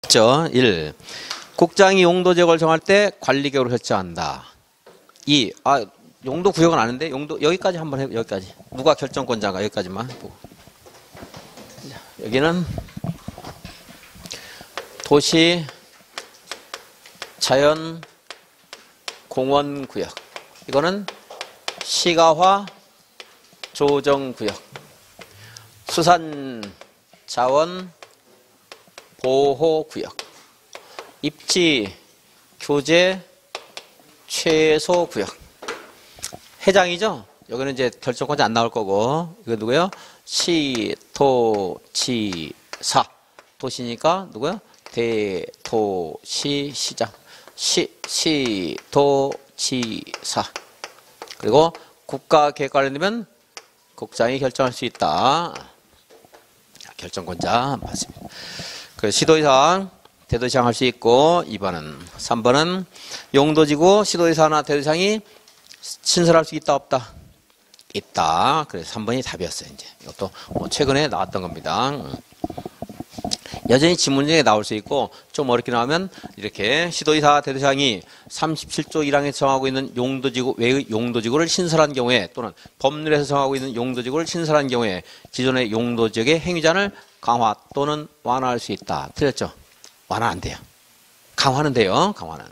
있죠. 1. 국장이 용도 지역을 정할 때 관리계획을 설정한다. 2. 용도 구역은 아는데 용도 여기까지 한번 해. 여기까지. 누가 결정권자가 여기까지만 보고. 여기는 도시 자연 공원 구역. 이거는 시가화 조정 구역. 수산 자원 보호 구역. 입지 교제 최소 구역. 회장이죠? 여기는 이제 결정권자 안 나올 거고. 이거 누구요? 시도지사. 도시니까 누구요? 대도시시장. 시도지사. 그리고 국가계획 관련되면 국장이 결정할 수 있다. 결정권자 맞습니다. 그 시도지사, 대도시장 할 수 있고 2번은 3번은 용도지구 시도지사나 대도시장이 신설할 수 있다 없다? 있다. 그래서 3번이 답이었어요. 이제 이것도 최근에 나왔던 겁니다. 여전히 지문 중에 나올 수 있고 좀 어렵게 나오면 이렇게 시도지사 대도시장이 37조 1항에 정하고 있는 용도지구 외의 용도지구를 신설한 경우에 또는 법률에서 정하고 있는 용도지구를 신설한 경우에 기존의 용도지역의 행위자를 강화 또는 완화할 수 있다. 틀렸죠? 완화 안 돼요. 강화는 돼요. 강화는.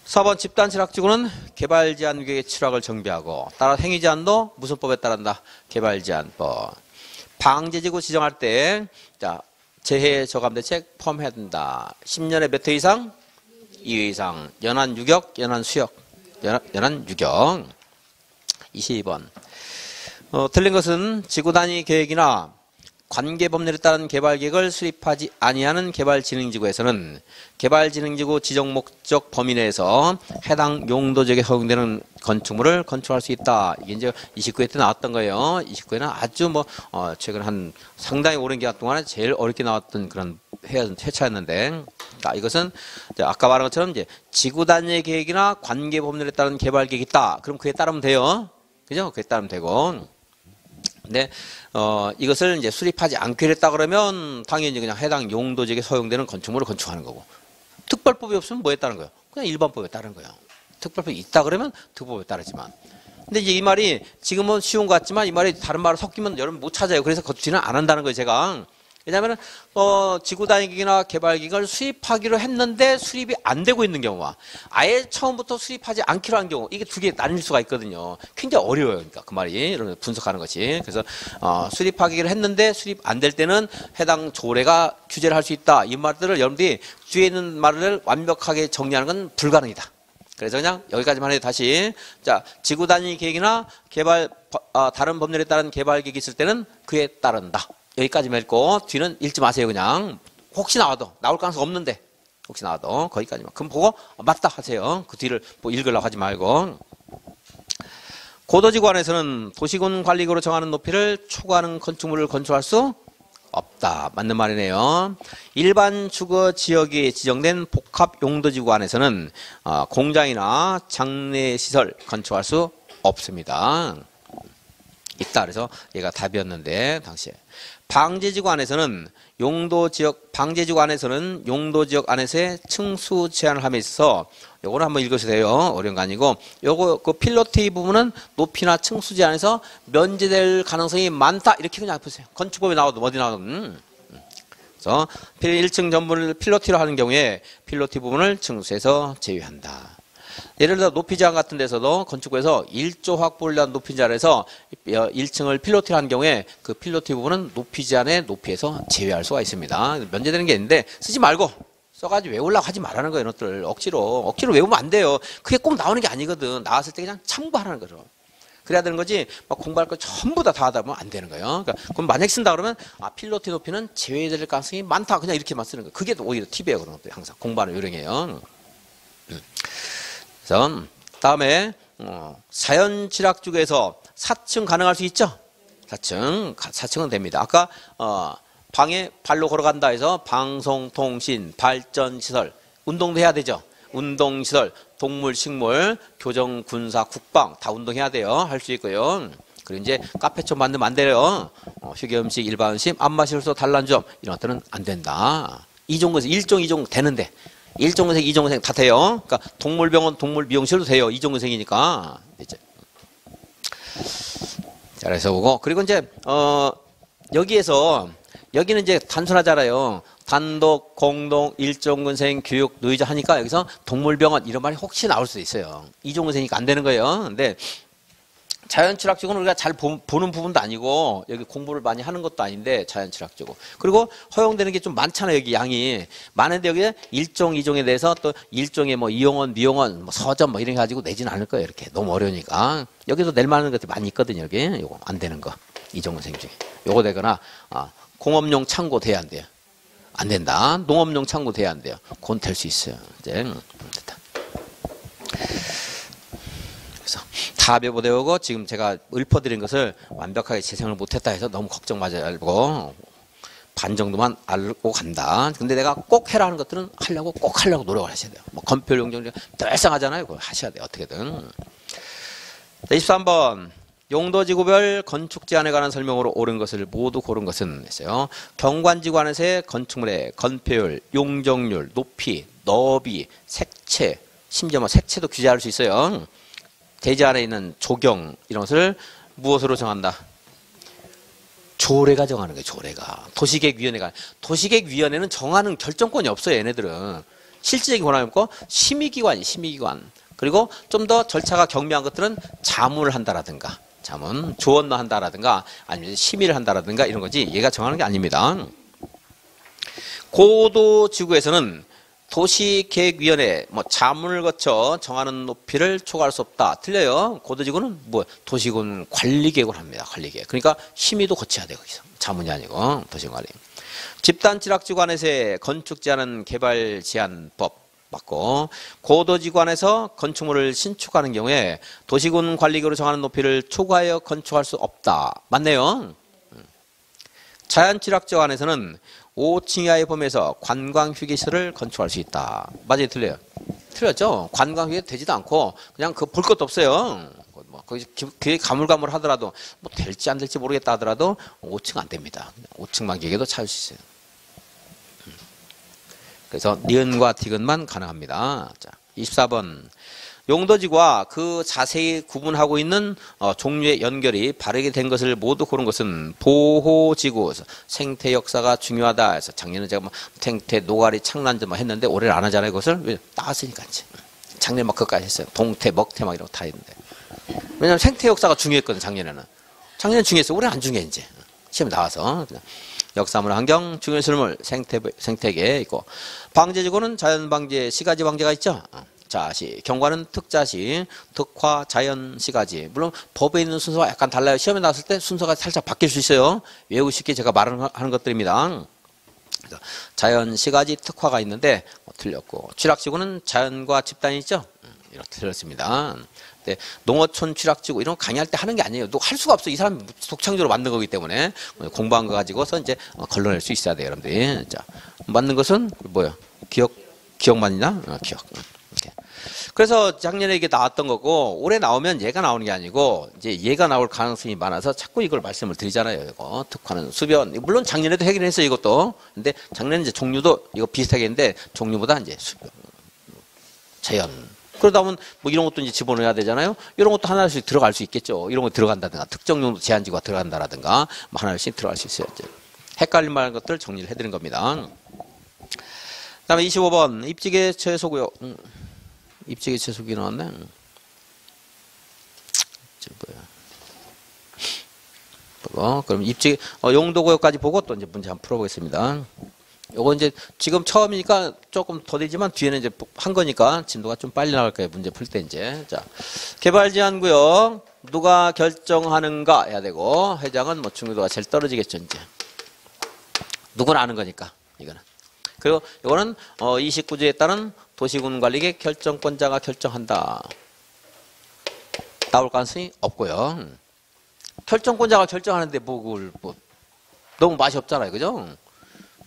4번 집단 취락지구는 개발제한 규격의 취락을 정비하고 따라 행위제한도 무슨 법에 따른다? 개발제한법. 방제지구 지정할 때 자 재해 저감 대책 포함해야 된다. 10년에 몇 회 이상? 2회 이상. 연한 유격, 연한 수역. 연한 유격. 22번. 틀린 것은 지구 단위 계획이나 관계 법률에 따른 개발계획을 수립하지 아니하는 개발진흥지구에서는 개발진흥지구 지정 목적 범위 내에서 해당 용도지역에 허용되는 건축물을 건축할 수 있다. 이게 이제 29회 때 나왔던 거예요. 29회는 아주 최근 한 상당히 오랜 기간 동안에 제일 어렵게 나왔던 그런 회차였는데, 자, 이것은 아까 말한 것처럼 이제 지구 단위 계획이나 관계 법률에 따른 개발계획이 있다. 그럼 그에 따르면 돼요. 그죠? 그에 따르면 되고. 근데 이것을 이제 수립하지 않기로 했다 그러면 당연히 그냥 해당 용도지역에 허용되는 건축물을 건축하는 거고, 특별법이 없으면 뭐에 따른 거예요? 그냥 일반법에 따른 거예요. 특별법이 있다 그러면 특별법에 따르지만. 근데 이제 이 말이 지금은 쉬운 것 같지만 이 말이 다른 말을 섞이면 여러분 못 찾아요. 그래서 거치는 안 한다는 거예요, 제가. 왜냐하면 지구 단위기기나 개발기기를 수립하기로 했는데 수립이 안 되고 있는 경우와 아예 처음부터 수립하지 않기로 한 경우, 이게 두 개 나뉠 수가 있거든요. 굉장히 어려워요. 그러니까 그 말이 여러분 분석하는 것이. 그래서 수립하기로 했는데 수립 안 될 때는 해당 조례가 규제를 할 수 있다. 이 말들을 여러분들이 뒤에 있는 말을 완벽하게 정리하는 건 불가능이다. 그래서 그냥 여기까지만 해도 다시, 자, 지구 단위 계획이나 개발 다른 법률에 따른 개발 계획이 있을 때는 그에 따른다. 여기까지만 읽고 뒤는 읽지 마세요. 그냥 혹시 나와도, 나올 가능성 없는데 혹시 나와도 거기까지만. 그럼 보고 맞다 하세요. 그 뒤를 뭐 읽으려고 하지 말고. 고도지구 안에서는 도시군 관리구로 정하는 높이를 초과하는 건축물을 건축할 수 없다. 맞는 말이네요. 일반 주거 지역에 지정된 복합 용도지구 안에서는 공장이나 장례시설 건축할 수 없습니다. 있다. 그래서 얘가 답이었는데 당시에. 방제지구 안에서는 방제지구 안에서는 용도지역 안에서의 층수 제한을 함에 있어서, 요거는 한번 읽으세요. 어려운 거 아니고, 요거 그 필로티 부분은 높이나 층수 제한에서 면제될 가능성이 많다. 이렇게 그냥 보세요. 건축법에 나와도 어디 나오든. 그래서 1층 전부를 필로티로 하는 경우에 필로티 부분을 층수에서 제외한다. 예를 들어 높이 제한 같은 데서도 건축부에서 1조 확보를 위한 높이 제한에서 1층을 필로티로 한 경우에 그 필로티 부분은 높이 제한의 높이에서 제외할 수가 있습니다. 면제되는 게 있는데 쓰지 말고 써가지고 외우려고 하지 말라는 거예요. 이것들 억지로 외우면 안 돼요. 그게 꼭 나오는 게 아니거든. 나왔을 때 그냥 참고하라는 거죠. 그래야 되는 거지 막 공부할 거 전부 다 하다 보면 안 되는 거예요. 그러니까 그럼 만약 쓴다 그러면 필로티 높이는 제외될 가능성이 많다. 그냥 이렇게만 쓰는 거예요. 그게 오히려 팁이에요. 그런 것도 항상 공부하는 요령이에요. 그래서 다음에 사연 취락지구에서 4층 가능할 수 있죠? 4층은 됩니다. 아까 방에 발로 걸어간다 해서 방송, 통신, 발전시설, 운동도 해야 되죠? 운동시설, 동물, 식물, 교정, 군사, 국방 다 운동해야 돼요. 할 수 있고요. 그리고 이제 카페처럼 만들면 안 돼요. 휴게 음식, 일반 음식, 안 마실 수 달란 점 이런 것들은 안 된다. 이종근생 1종, 2종 되는데 1종근생, 2종근생 다 돼요. 그러니까 동물병원, 동물미용실도 돼요. 2종근생이니까. 이제. 자, 그래서 보고 그리고 이제 여기에서 여기는 이제 단순하잖아요. 단독, 공동, 일종근생, 교육, 노이자 하니까 여기서 동물병원 이런 말이 혹시 나올 수도 있어요. 2종근생이니까 안 되는 거예요. 근데 자연철학적으로 우리가 잘 보는 부분도 아니고 여기 공부를 많이 하는 것도 아닌데 자연철학적으로 그리고 허용되는 게 좀 많잖아요. 여기 양이 많은데 여기 1종, 2종에 대해서 또 1종에 뭐 이용원, 미용원, 뭐 서점 뭐 이런 거 가지고 내지는 않을 거예요. 이렇게 너무 어려우니까 여기도 낼 만한 것들이 많이 있거든요. 여기 요거 안 되는 거 2종근생 중에 요거 되거나 공업용 창고 돼야 안 돼요. 안 된다. 농업용 창고 돼야 안 돼요. 그건 될 수 있어요. 이제 됐다. 그래서 다 배워되고 지금 제가 읊어드린 것을 완벽하게 재생을 못했다 해서 너무 걱정 말고 반 정도만 알고 간다. 근데 내가 꼭 해라 하는 것들은 꼭 하려고 노력을 하셔야 돼요. 뭐 건표 용정 늘상 하잖아요. 그거 하셔야 돼요. 어떻게든. 23번. 용도지구별 건축 제한에 관한 설명으로 옳은 것을 모두 고른 것은 했어요. 경관지구 안에서의 건축물의 건폐율, 용적률, 높이, 너비, 색채, 심지어 뭐 색채도 규제할 수 있어요. 대지 안에 있는 조경 이런 것을 무엇으로 정한다? 조례가 정하는 거예요. 조례가. 도시계획위원회가. 도시계획위원회는 정하는 결정권이 없어요. 얘네들은. 실질적인 권한이 없고 심의기관이 심의기관. 그리고 좀 더 절차가 경미한 것들은 자문을 한다라든가 자문, 조언을 한다라든가 아니면 심의를 한다라든가 이런 거지 얘가 정하는 게 아닙니다. 고도지구에서는 도시계획위원회 뭐 자문을 거쳐 정하는 높이를 초과할 수 없다. 틀려요. 고도지구는 뭐 도시군 관리계획을 합니다. 관리계획. 그러니까 심의도 거쳐야 돼요. 거기서. 자문이 아니고 도시관리. 집단지락지구 안에서의 건축 제한은 개발 제한법 맞고 고도지구 안에서 건축물을 신축하는 경우에 도시군 관리계획으로 정하는 높이를 초과하여 건축할 수 없다. 맞네요. 자연취락지구 안에서는 5층 이하의 범위에서 관광휴게시설을 건축할 수 있다. 맞아요? 틀려요? 틀렸죠? 관광휴게 되지도 않고 그냥 그 볼 것도 없어요. 뭐 그게 가물가물 하더라도 뭐 될지 안 될지 모르겠다 하더라도 5층 안 됩니다. 5층만 계획도 찾을 수 있어요. 그래서 니은과 디귿만 가능합니다. 자, 24번. 용도지구와 그 자세히 구분하고 있는 종류의 연결이 바르게 된 것을 모두 고른 것은 보호지구, 생태 역사가 중요하다 해서 작년에 제가 뭐 생태, 노가리, 창란전 뭐 했는데 올해는 안 하잖아요. 그것을 왜 따왔으니까 이제. 작년에 막 그것까지 했어요. 동태, 먹태 막 이런 거 다 했는데. 왜냐면 생태 역사가 중요했거든, 작년에는. 작년에 중요했어. 올해 안 중요해, 이제. 시험에 나와서. 역사물 환경, 중요술물, 생태계 있고 방제지구는 자연방제, 시가지 방제가 있죠. 자시, 경관은 특자시, 특화, 자연, 시가지. 물론 법에 있는 순서가 약간 달라요. 시험에 나왔을 때 순서가 살짝 바뀔 수 있어요. 외우기 쉽게 제가 말하는 것들입니다. 자연, 시가지, 특화가 있는데 틀렸고 취락지구는 자연과 집단이 있죠. 이렇게 틀렸습니다. 네, 농어촌 취락지구 이런 거 강의할 때 하는 게 아니에요. 또 할 수가 없어. 이 사람 독창적으로 만든 거기 때문에 공부한 거 가지고서 이제 걸러낼 수 있어야 돼요, 여러분들이. 자, 만든 것은 뭐예요? 기억만이나 기억. 이렇게. 그래서 작년에 이게 나왔던 거고 올해 나오면 얘가 나오는 게 아니고 이제 얘가 나올 가능성이 많아서 자꾸 이걸 말씀을 드리잖아요. 이거 특화는 수변. 물론 작년에도 해결했어요, 이것도. 근데 작년에 이제 종류도 이거 비슷하게 했는데 종류보다 이제 수변, 자연. 그러다 보면 뭐 이런 것도 이제 집어넣어야 되잖아요. 이런 것도 하나씩 들어갈 수 있겠죠. 이런 거 들어간다든가 특정 용도 제한지구가 들어간다라든가 뭐 하나씩 들어갈 수 있어요. 헷갈릴 만한 것들 정리를 해드린 겁니다. 그다음에 25번 입지계 최소고요. 입지계 최소기 나왔네. 뭐야? 그럼 입지계 용도고요까지 보고 또 이제 문제 한번 풀어보겠습니다. 요거 이제 지금 처음이니까 조금 더 되지만 뒤에는 이제 한 거니까 진도가 좀 빨리 나갈 거예요. 문제 풀 때 이제. 자, 개발 제한구역 누가 결정하는가 해야 되고 회장은 뭐 중요도가 제일 떨어지겠죠 이제. 누구나 아는 거니까 이거는. 그리고 이거는 29조에 따른 도시군 관리계획 결정권자가 결정한다. 나올 가능성이 없고요. 결정권자가 결정하는데 뭐 너무 맛이 없잖아요, 그죠?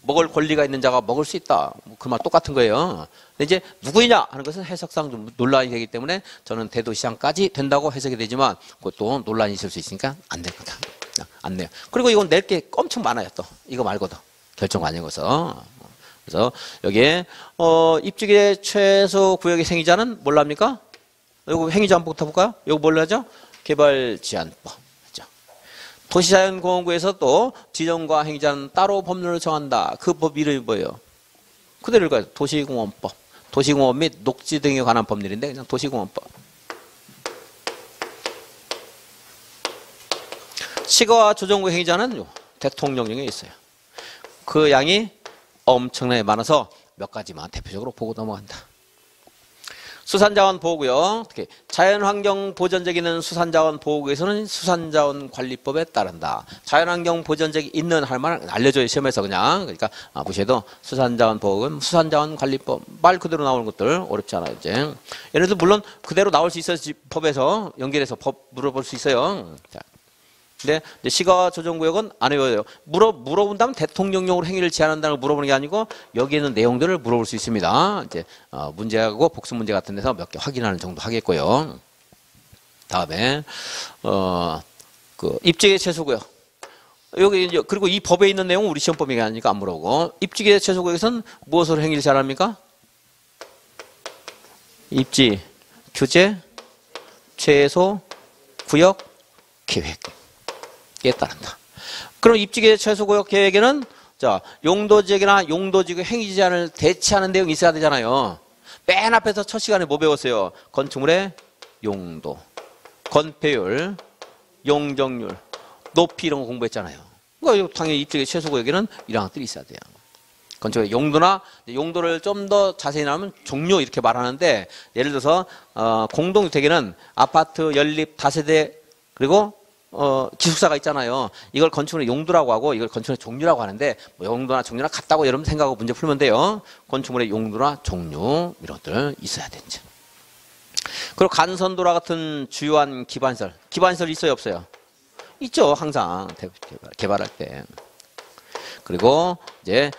먹을 권리가 있는 자가 먹을 수 있다. 그 말 똑같은 거예요. 근데 이제 누구이냐 하는 것은 해석상 좀 논란이 되기 때문에 저는 대도시장까지 된다고 해석이 되지만 그것도 논란이 있을 수 있으니까 안 됩니다. 안 내요. 그리고 이건 낼 게 엄청 많아요. 또 이거 말고도 결정 아니고서 그래서 여기에 입지계 최소 구역의 행위자는 뭘 합니까? 요거 행위자 한번 볼까요? 요거 뭘로 하죠? 개발제한법. 도시자연공원구에서 또 지정과 행위자는 따로 법률을 정한다. 그 법 이름이 뭐예요? 그대로 읽어요. 도시공원법. 도시공원 및 녹지 등에 관한 법률인데 그냥 도시공원법. 시가와 조정구 행위자는 대통령령에 있어요. 그 양이 엄청나게 많아서 몇 가지만 대표적으로 보고 넘어간다. 수산자원 보호구역, 특히 자연환경 보전적이 있는 수산자원 보호구역에서는 수산자원관리법에 따른다. 자연환경 보전적이 있는 할 만한 알려줘요. 시험에서 그냥. 그러니까 무시해도 수산자원 보호구역, 수산자원관리법 말 그대로 나오는 것들 어렵지 않아요. 이제 얘네들 물론 그대로 나올 수 있어요. 법에서 연결해서 법 물어볼 수 있어요. 자. 근데 시가 조정구역은 안 외워요. 물어본다면 대통령령으로 행위를 제한한다는 걸 물어보는 게 아니고 여기에 있는 내용들을 물어볼 수 있습니다. 이제 문제하고 복수 문제 같은 데서 몇 개 확인하는 정도 하겠고요. 다음에 그 입지계 최소구역. 여기 이제 그리고 이 법에 있는 내용은 우리 시험법이 아니니까 안 물어보고 입지계 최소구역에서는 무엇으로 행위를 제한합니까? 입지, 규제, 최소, 구역, 계획. 에 따른다. 그럼 입지계 최소구역 계획에는 자 용도지역이나 용도지구 행위 제한을 대체하는 내용이 있어야 되잖아요. 맨 앞에서 첫 시간에 뭐 배웠어요? 건축물의 용도, 건폐율, 용적률, 높이 이런 거 공부했잖아요. 그러니까 당연히 입지계 최소구역에는 이런 것들이 있어야 돼요. 건축의 용도나 용도를 좀 더 자세히 나오면 종류 이렇게 말하는데 예를 들어서 공동주택에는 아파트, 연립, 다세대 그리고 기숙사가 있잖아요. 이걸 건축물의 용도라고 하고 이걸 건축물의 종류라고 하는데 뭐 용도나 종류나 같다고 여러분 생각하고 문제 풀면 돼요. 건축물의 용도나 종류 이런 것들 있어야 되지. 그리고 간선도라 같은 주요한 기반시설. 기반시설 있어요 없어요? 있죠. 항상 개발할 때. 그리고 이제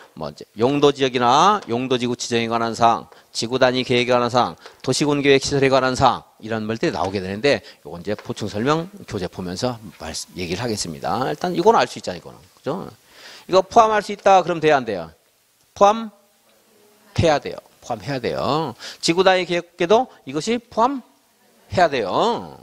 용도지역이나 용도지구 지정에 관한 사항, 지구 단위 계획에 관한 사항, 도시군 계획 시설에 관한 사항 이런 말들이 나오게 되는데 요건 이제 보충 설명 교재 보면서 얘기를 하겠습니다. 일단 이건 알 수 있잖아요, 이거는. 그죠? 이거 포함할 수 있다 그럼 돼야 안 돼요? 포함해야 돼요. 포함해야 돼요. 지구 단위 계획에도 이것이 포함해야 돼요.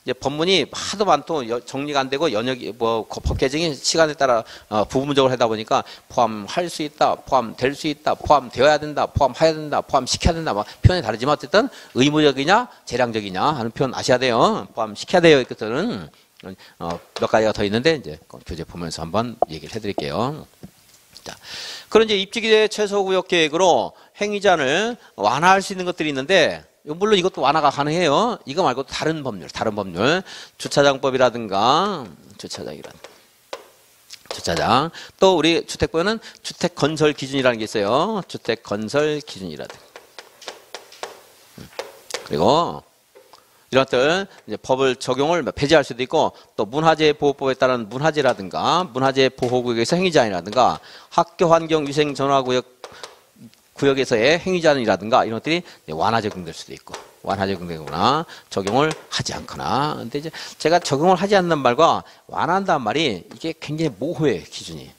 이제 법문이 하도 많고 정리가 안 되고 연역이 법 개정이 시간에 따라 부분적으로 하다 보니까 포함할 수 있다, 포함될 수 있다, 포함되어야 된다, 포함해야 된다, 포함시켜야 된다 막 표현이 다르지만 어쨌든 의무적이냐 재량적이냐 하는 표현 아셔야 돼요. 포함시켜야 돼요. 이것들은 몇 가지가 더 있는데 이제 교재 보면서 한번 얘기를 해드릴게요. 자, 그런 이제 입지계 최소구역 계획으로 행위제한을 완화할 수 있는 것들이 있는데. 물론 이것도 완화가 가능해요. 이거 말고 다른 법률. 주차장법이라든가, 주차장. 또 우리 주택법에는 주택건설 기준이라는 게 있어요. 주택건설 기준이라든가. 그리고 이런 것들 이제 법을 적용을 폐지할 수도 있고 또 문화재보호법에 따른 문화재라든가 문화재 보호구역에서 행위제한이라든가 학교환경위생전화구역 구역에서의 행위제한이라든가 이런 것들이 완화 적용될 수도 있고 완화 적용되거나 적용을 하지 않거나 근데 이제 제가 적용을 하지 않는 말과 완화한다는 말이 이게 굉장히 모호해요 기준이.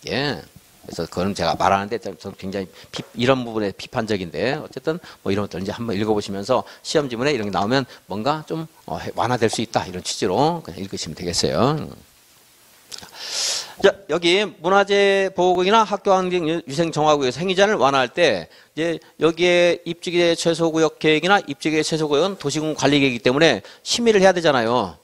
예. 그래서 그건 제가 말하는데 저는 굉장히 이런 부분에 비판적인데 어쨌든 뭐 이런 것들 이제 한번 읽어보시면서 시험 지문에 이런 게 나오면 뭔가 좀 완화될 수 있다 이런 취지로 그냥 읽으시면 되겠어요. 자, 여기 문화재 보호구역이나 학교환경위생정화구역에서 행위제한을 완화할 때 이제 여기에 입지계 최소구역 계획이나 입지계 최소구역은 도시군 관리계획이기 때문에 심의를 해야 되잖아요.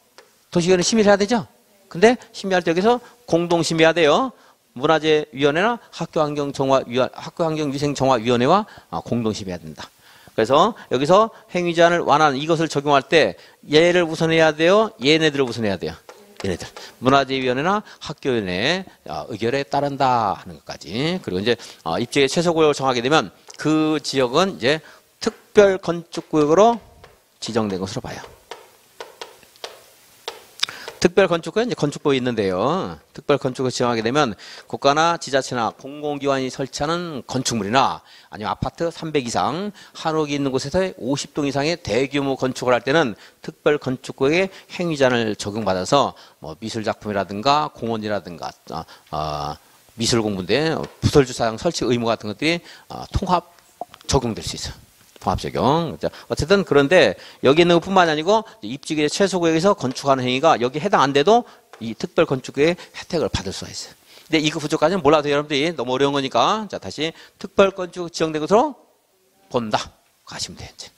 도시계획은 심의를 해야 되죠. 근데 심의할 때 여기서 공동 심의해야 돼요. 문화재위원회나 학교환경위생정화위원회와 공동 심의해야 된다. 그래서 여기서 행위제한을 완화하는 이것을 적용할 때 얘를 우선해야 돼요. 얘네들을 우선해야 돼요. 얘네들 문화재위원회나 학교위원회 의결에 따른다 하는 것까지. 그리고 이제 입지계 최소구역을 정하게 되면 그 지역은 이제 특별건축구역으로 지정된 것으로 봐요. 특별건축구역은 이제 건축법이 있는데요. 특별건축을 지정하게 되면 국가나 지자체나 공공기관이 설치하는 건축물이나 아니면 아파트 300 이상 한옥이 있는 곳에서 50동 이상의 대규모 건축을 할 때는 특별건축구역의 행위제한을 적용받아서 뭐 미술작품이라든가 공원이라든가 미술 공부인데 부설 주차장 설치 의무 같은 것들이 통합 적용될 수 있어요. 통합 적용. 어쨌든 그런데 여기 있는 것뿐만이 아니고 입지기의 최소구역에서 건축하는 행위가 여기 해당 안 돼도 이 특별 건축구역의 혜택을 받을 수가 있어요. 근데 이거 부족까지는 몰라도 여러분들이 너무 어려운 거니까 자 다시 특별 건축 지정된 것으로 본다. 가시면 돼요. 이제.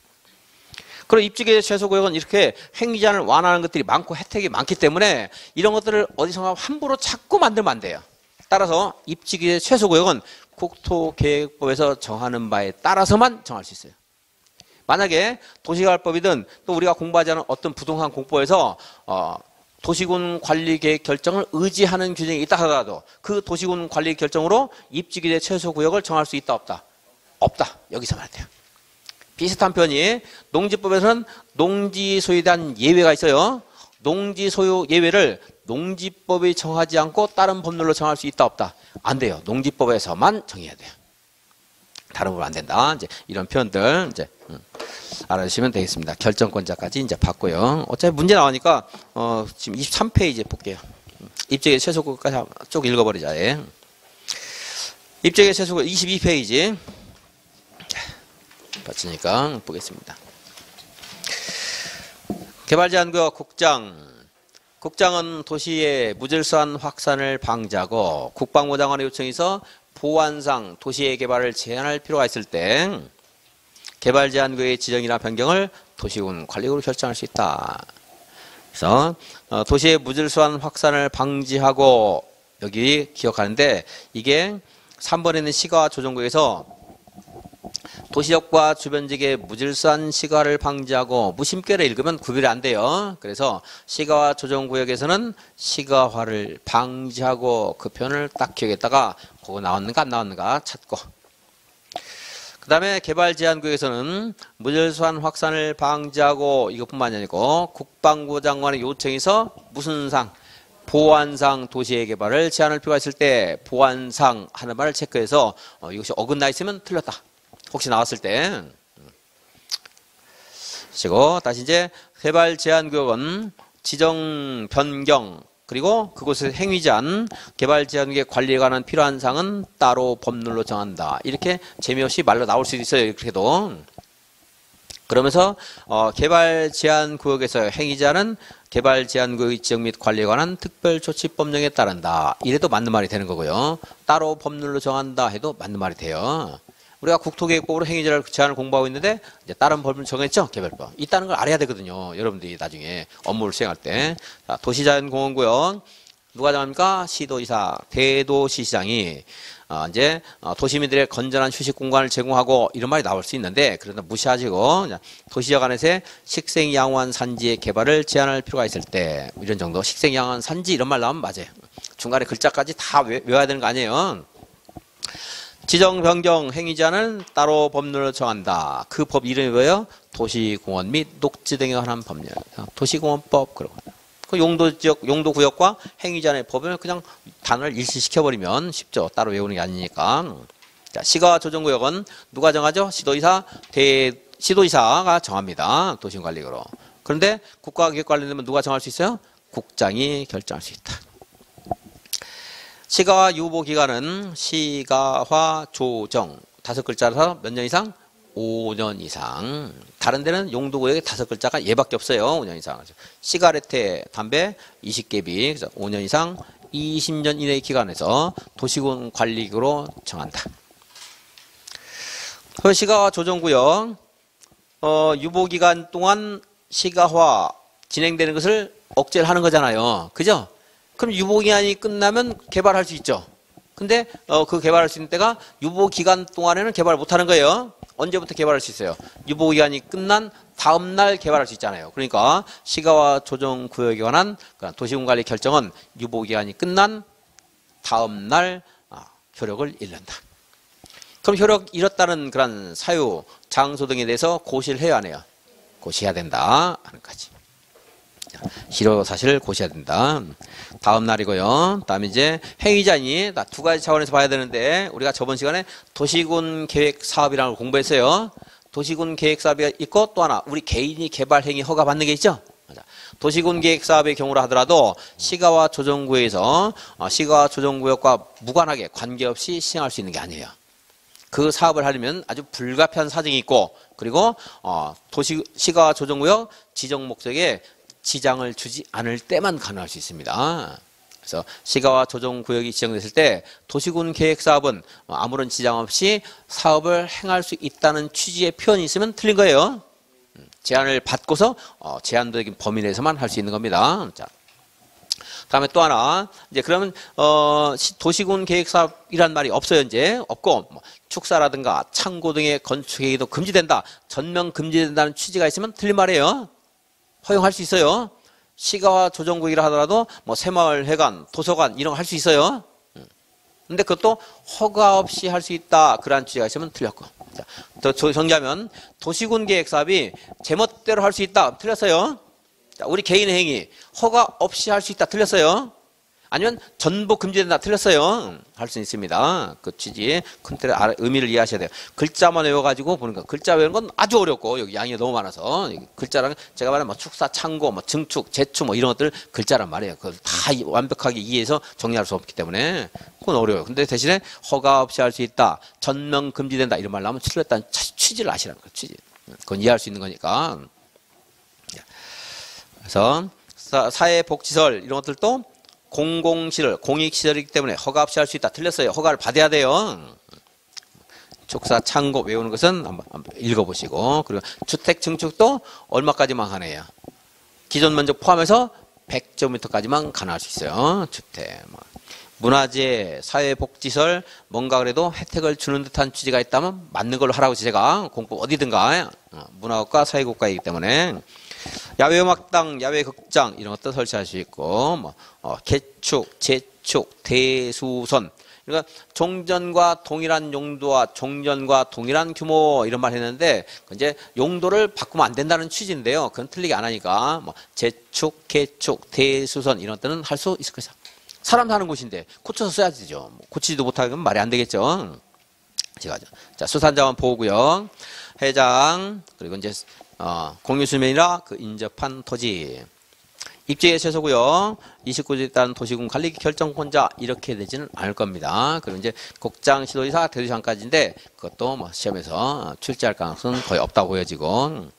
그리고 입지기의 최소구역은 이렇게 행위 제한을 완화하는 것들이 많고 혜택이 많기 때문에 이런 것들을 어디선가 함부로 자꾸 만들면 안 돼요. 따라서 입지기의 최소구역은 국토계획법에서 정하는 바에 따라서만 정할 수 있어요. 만약에 도시개발법이든 또 우리가 공부하지 않은 어떤 부동산 공법에서 도시군 관리계획 결정을 의지하는 규정이 있다 하더라도 그 도시군 관리 결정으로 입지기의 최소구역을 정할 수 있다 없다? 없다. 여기서 말해야 돼요. 비슷한 편이 농지법에서는 농지소유에 대한 예외가 있어요. 농지소유 예외를 농지법이 정하지 않고 다른 법률로 정할 수 있다 없다? 안 돼요. 농지법에서만 정해야 돼요. 다른 건 안 된다. 이제 이런 표현들 이제 알아주시면 되겠습니다. 결정권자까지 이제 봤고요. 어차피 문제 나오니까 지금 23페이지 볼게요. 입지기의 최소구역까지 쭉 읽어버리자. 예. 입지기의 최소구역 22페이지. 봤으니까 보겠습니다. 개발제한구역 국장은 도시의 무질서한 확산을 방지하고 국방부 장관의 요청에서 보안상 도시의 개발을 제한할 필요가 있을 때 개발제한구역의 지정이나 변경을 도시군 관리구로 결정할 수 있다. 그래서 도시의 무질서한 확산을 방지하고 여기 기억하는데 이게 3번에 있는 시가 조정구역에서 도시역과 주변 지역의 무질서한 시가를 방지하고 무심결에 읽으면 구별이 안 돼요. 그래서 시가와 조정구역에서는 시가화를 방지하고 그 표현을 딱 기억했다가 그거 나왔는가 안 나왔는가 찾고 그 다음에 개발제한구역에서는 무질서한 확산을 방지하고 이것뿐만이 아니고 국방부 장관의 요청에서 무슨 상? 보안상 도시의 개발을 제한할 필요가 있을 때 보안상 하는 말을 체크해서 이것이 어긋나 있으면 틀렸다. 혹시 나왔을 때. 그리고 다시 이제 개발 제한 구역은 지정 변경 그리고 그곳의 행위 제한, 개발 제한 구역 관리에 관한 필요한 사항은 따로 법률로 정한다. 이렇게 재미없이 말로 나올 수도 있어요. 이렇게 해도. 그러면서 개발 제한 구역에서 행위 제한은 개발 제한 구역의 지정 및 관리에 관한 특별조치법령에 따른다. 이래도 맞는 말이 되는 거고요. 따로 법률로 정한다 해도 맞는 말이 돼요. 우리가 국토계획법으로 행위 제한을 공부하고 있는데 이제 다른 법을 정했죠. 개발법. 있다는 걸 알아야 되거든요. 여러분들이 나중에 업무를 수행할 때. 자, 도시자연공원구역 누가 정합니까? 시도지사, 대도시시장이 이제 도시민들의 건전한 휴식 공간을 제공하고 이런 말이 나올 수 있는데 그러다 무시하시고 도시적 안에서의 식생양호한 산지의 개발을 제한할 필요가 있을 때 이런 정도 식생양호한 산지 이런 말 나오면 맞아요. 중간에 글자까지 다 외워야 되는 거 아니에요. 지정 변경 행위 제한은 따로 법률로 정한다. 그 법 이름이 뭐예요? 도시공원 및 녹지 등에 관한 법률. 도시공원법 그러고. 그 용도지역, 용도구역과 행위 제한의 법을 그냥 단어를 일치시켜버리면 쉽죠. 따로 외우는 게 아니니까. 자, 시가 조정구역은 누가 정하죠? 시도지사가 정합니다. 도시관리구로. 그런데 국가기획관리되면 누가 정할 수 있어요? 국장이 결정할 수 있다. 시가화 유보 기간은 시가화 조정 5글자라서 몇 년 이상? 5년 이상. 다른 데는 용도구역에 5글자가 얘밖에 없어요. 5년 이상. 시가레트 담배 20개비 그래서 5년 이상 20년 이내의 기간에서 도시군 관리구로 정한다. 그 시가화 조정구역 유보 기간 동안 시가화 진행되는 것을 억제를 하는 거잖아요. 그죠? 그럼 유보기간이 끝나면 개발할 수 있죠. 근데 그 개발할 수 있는 때가 유보기간 동안에는 개발 못하는 거예요. 언제부터 개발할 수 있어요? 유보기간이 끝난 다음 날 개발할 수 있잖아요. 그러니까 시가와 조정구역에 관한 도시군관리 결정은 유보기간이 끝난 다음 날 효력을 잃는다. 그럼 효력 잃었다는 그런 사유, 장소 등에 대해서 고시를 해야 하네요. 고시해야 된다 하는 거지. 실효 사실을 고시해야 된다. 다음 날이고요. 다음에 이제 행위자니 두 가지 차원에서 봐야 되는데 우리가 저번 시간에 도시군 계획 사업이라는 걸 공부했어요. 도시군 계획 사업이 있고 또 하나 우리 개인이 개발 행위 허가 받는 게 있죠. 도시군 계획 사업의 경우라 하더라도 시가와 조정구역에서 시가와 조정구역과 무관하게 관계없이 시행할 수 있는 게 아니에요. 그 사업을 하려면 아주 불가피한 사정이 있고, 그리고 시가와 조정구역 지정 목적에 지장을 주지 않을 때만 가능할 수 있습니다. 그래서 시가와 조정구역이 지정됐을 때 도시군 계획사업은 아무런 지장 없이 사업을 행할 수 있다는 취지의 표현이 있으면 틀린 거예요. 제한을 받고서 제한적인 범위 내에서만 할 수 있는 겁니다. 자, 다음에 또 하나, 이제 그러면 도시군 계획사업이란 말이 없어요. 이제 없고, 축사라든가 창고 등의 건축 행위도 금지된다, 전면 금지된다는 취지가 있으면 틀린 말이에요. 허용할 수 있어요. 시가와 조정구역이라 하더라도 새마을 회관, 도서관 이런 거 할 수 있어요. 근데 그것도 허가 없이 할 수 있다, 그러한 취지가 있으면 틀렸고. 자, 더 정리하면 도시군 계획 사업이 제멋대로 할 수 있다, 틀렸어요. 자, 우리 개인의 행위 허가 없이 할 수 있다, 틀렸어요. 아니면 전부 금지된다, 틀렸어요. 할 수 있습니다. 그 취지의 큰 틀의 의미를 이해하셔야 돼요. 글자만 외워가지고 보는 거. 글자 외우는 건 아주 어렵고, 여기 양이 너무 많아서. 글자랑 제가 말한 축사, 창고, 증축, 재축 이런 것들 글자란 말이에요. 그걸 다 완벽하게 이해해서 정리할 수 없기 때문에 그건 어려워요. 근데 대신에 허가 없이 할 수 있다, 전면 금지된다 이런 말 나오면 틀렸다는 취지를 아시라는 거예요. 취지. 그건 이해할 수 있는 거니까. 그래서 사회복지시설 이런 것들도 공공시설, 공익시설이기 때문에 허가 없이 할 수 있다, 틀렸어요. 허가를 받아야 돼요. 축사, 창고 외우는 것은 한번 읽어보시고, 그리고 주택 증축도 얼마까지만 가능해요? 기존 면적 포함해서 100제곱미터까지만 가능할 수 있어요. 주택. 문화재, 사회복지시설 뭔가 그래도 혜택을 주는 듯한 취지가 있다면 맞는 걸로 하라고 제가 공부 어디든가 문화국가, 사회국가이기 때문에. 야외음악당, 야외극장 이런 것도 설치할 수 있고, 개축, 재축, 대수선, 그러니까 종전과 동일한 용도와 종전과 동일한 규모 이런 말 했는데 이제 용도를 바꾸면 안 된다는 취지인데요. 그건 틀리게 안 하니까 재축, 개축, 대수선 이런 것들은 할 수 있을 것이다. 사람 사는 곳인데 고쳐서 써야지 되죠. 고치지도 못하면 말이 안 되겠죠. 자, 수산자원 보호구역, 해장, 그리고 이제 공유수면이라 그 인접한 토지, 입지의 최소구역, 29주에 따른 도시군 관리 결정권자 이렇게 되지는 않을 겁니다. 그리고 이제 국장, 시도지사, 대도시장까지인데 그것도 시험에서 출제할 가능성은 거의 없다고 보여지고.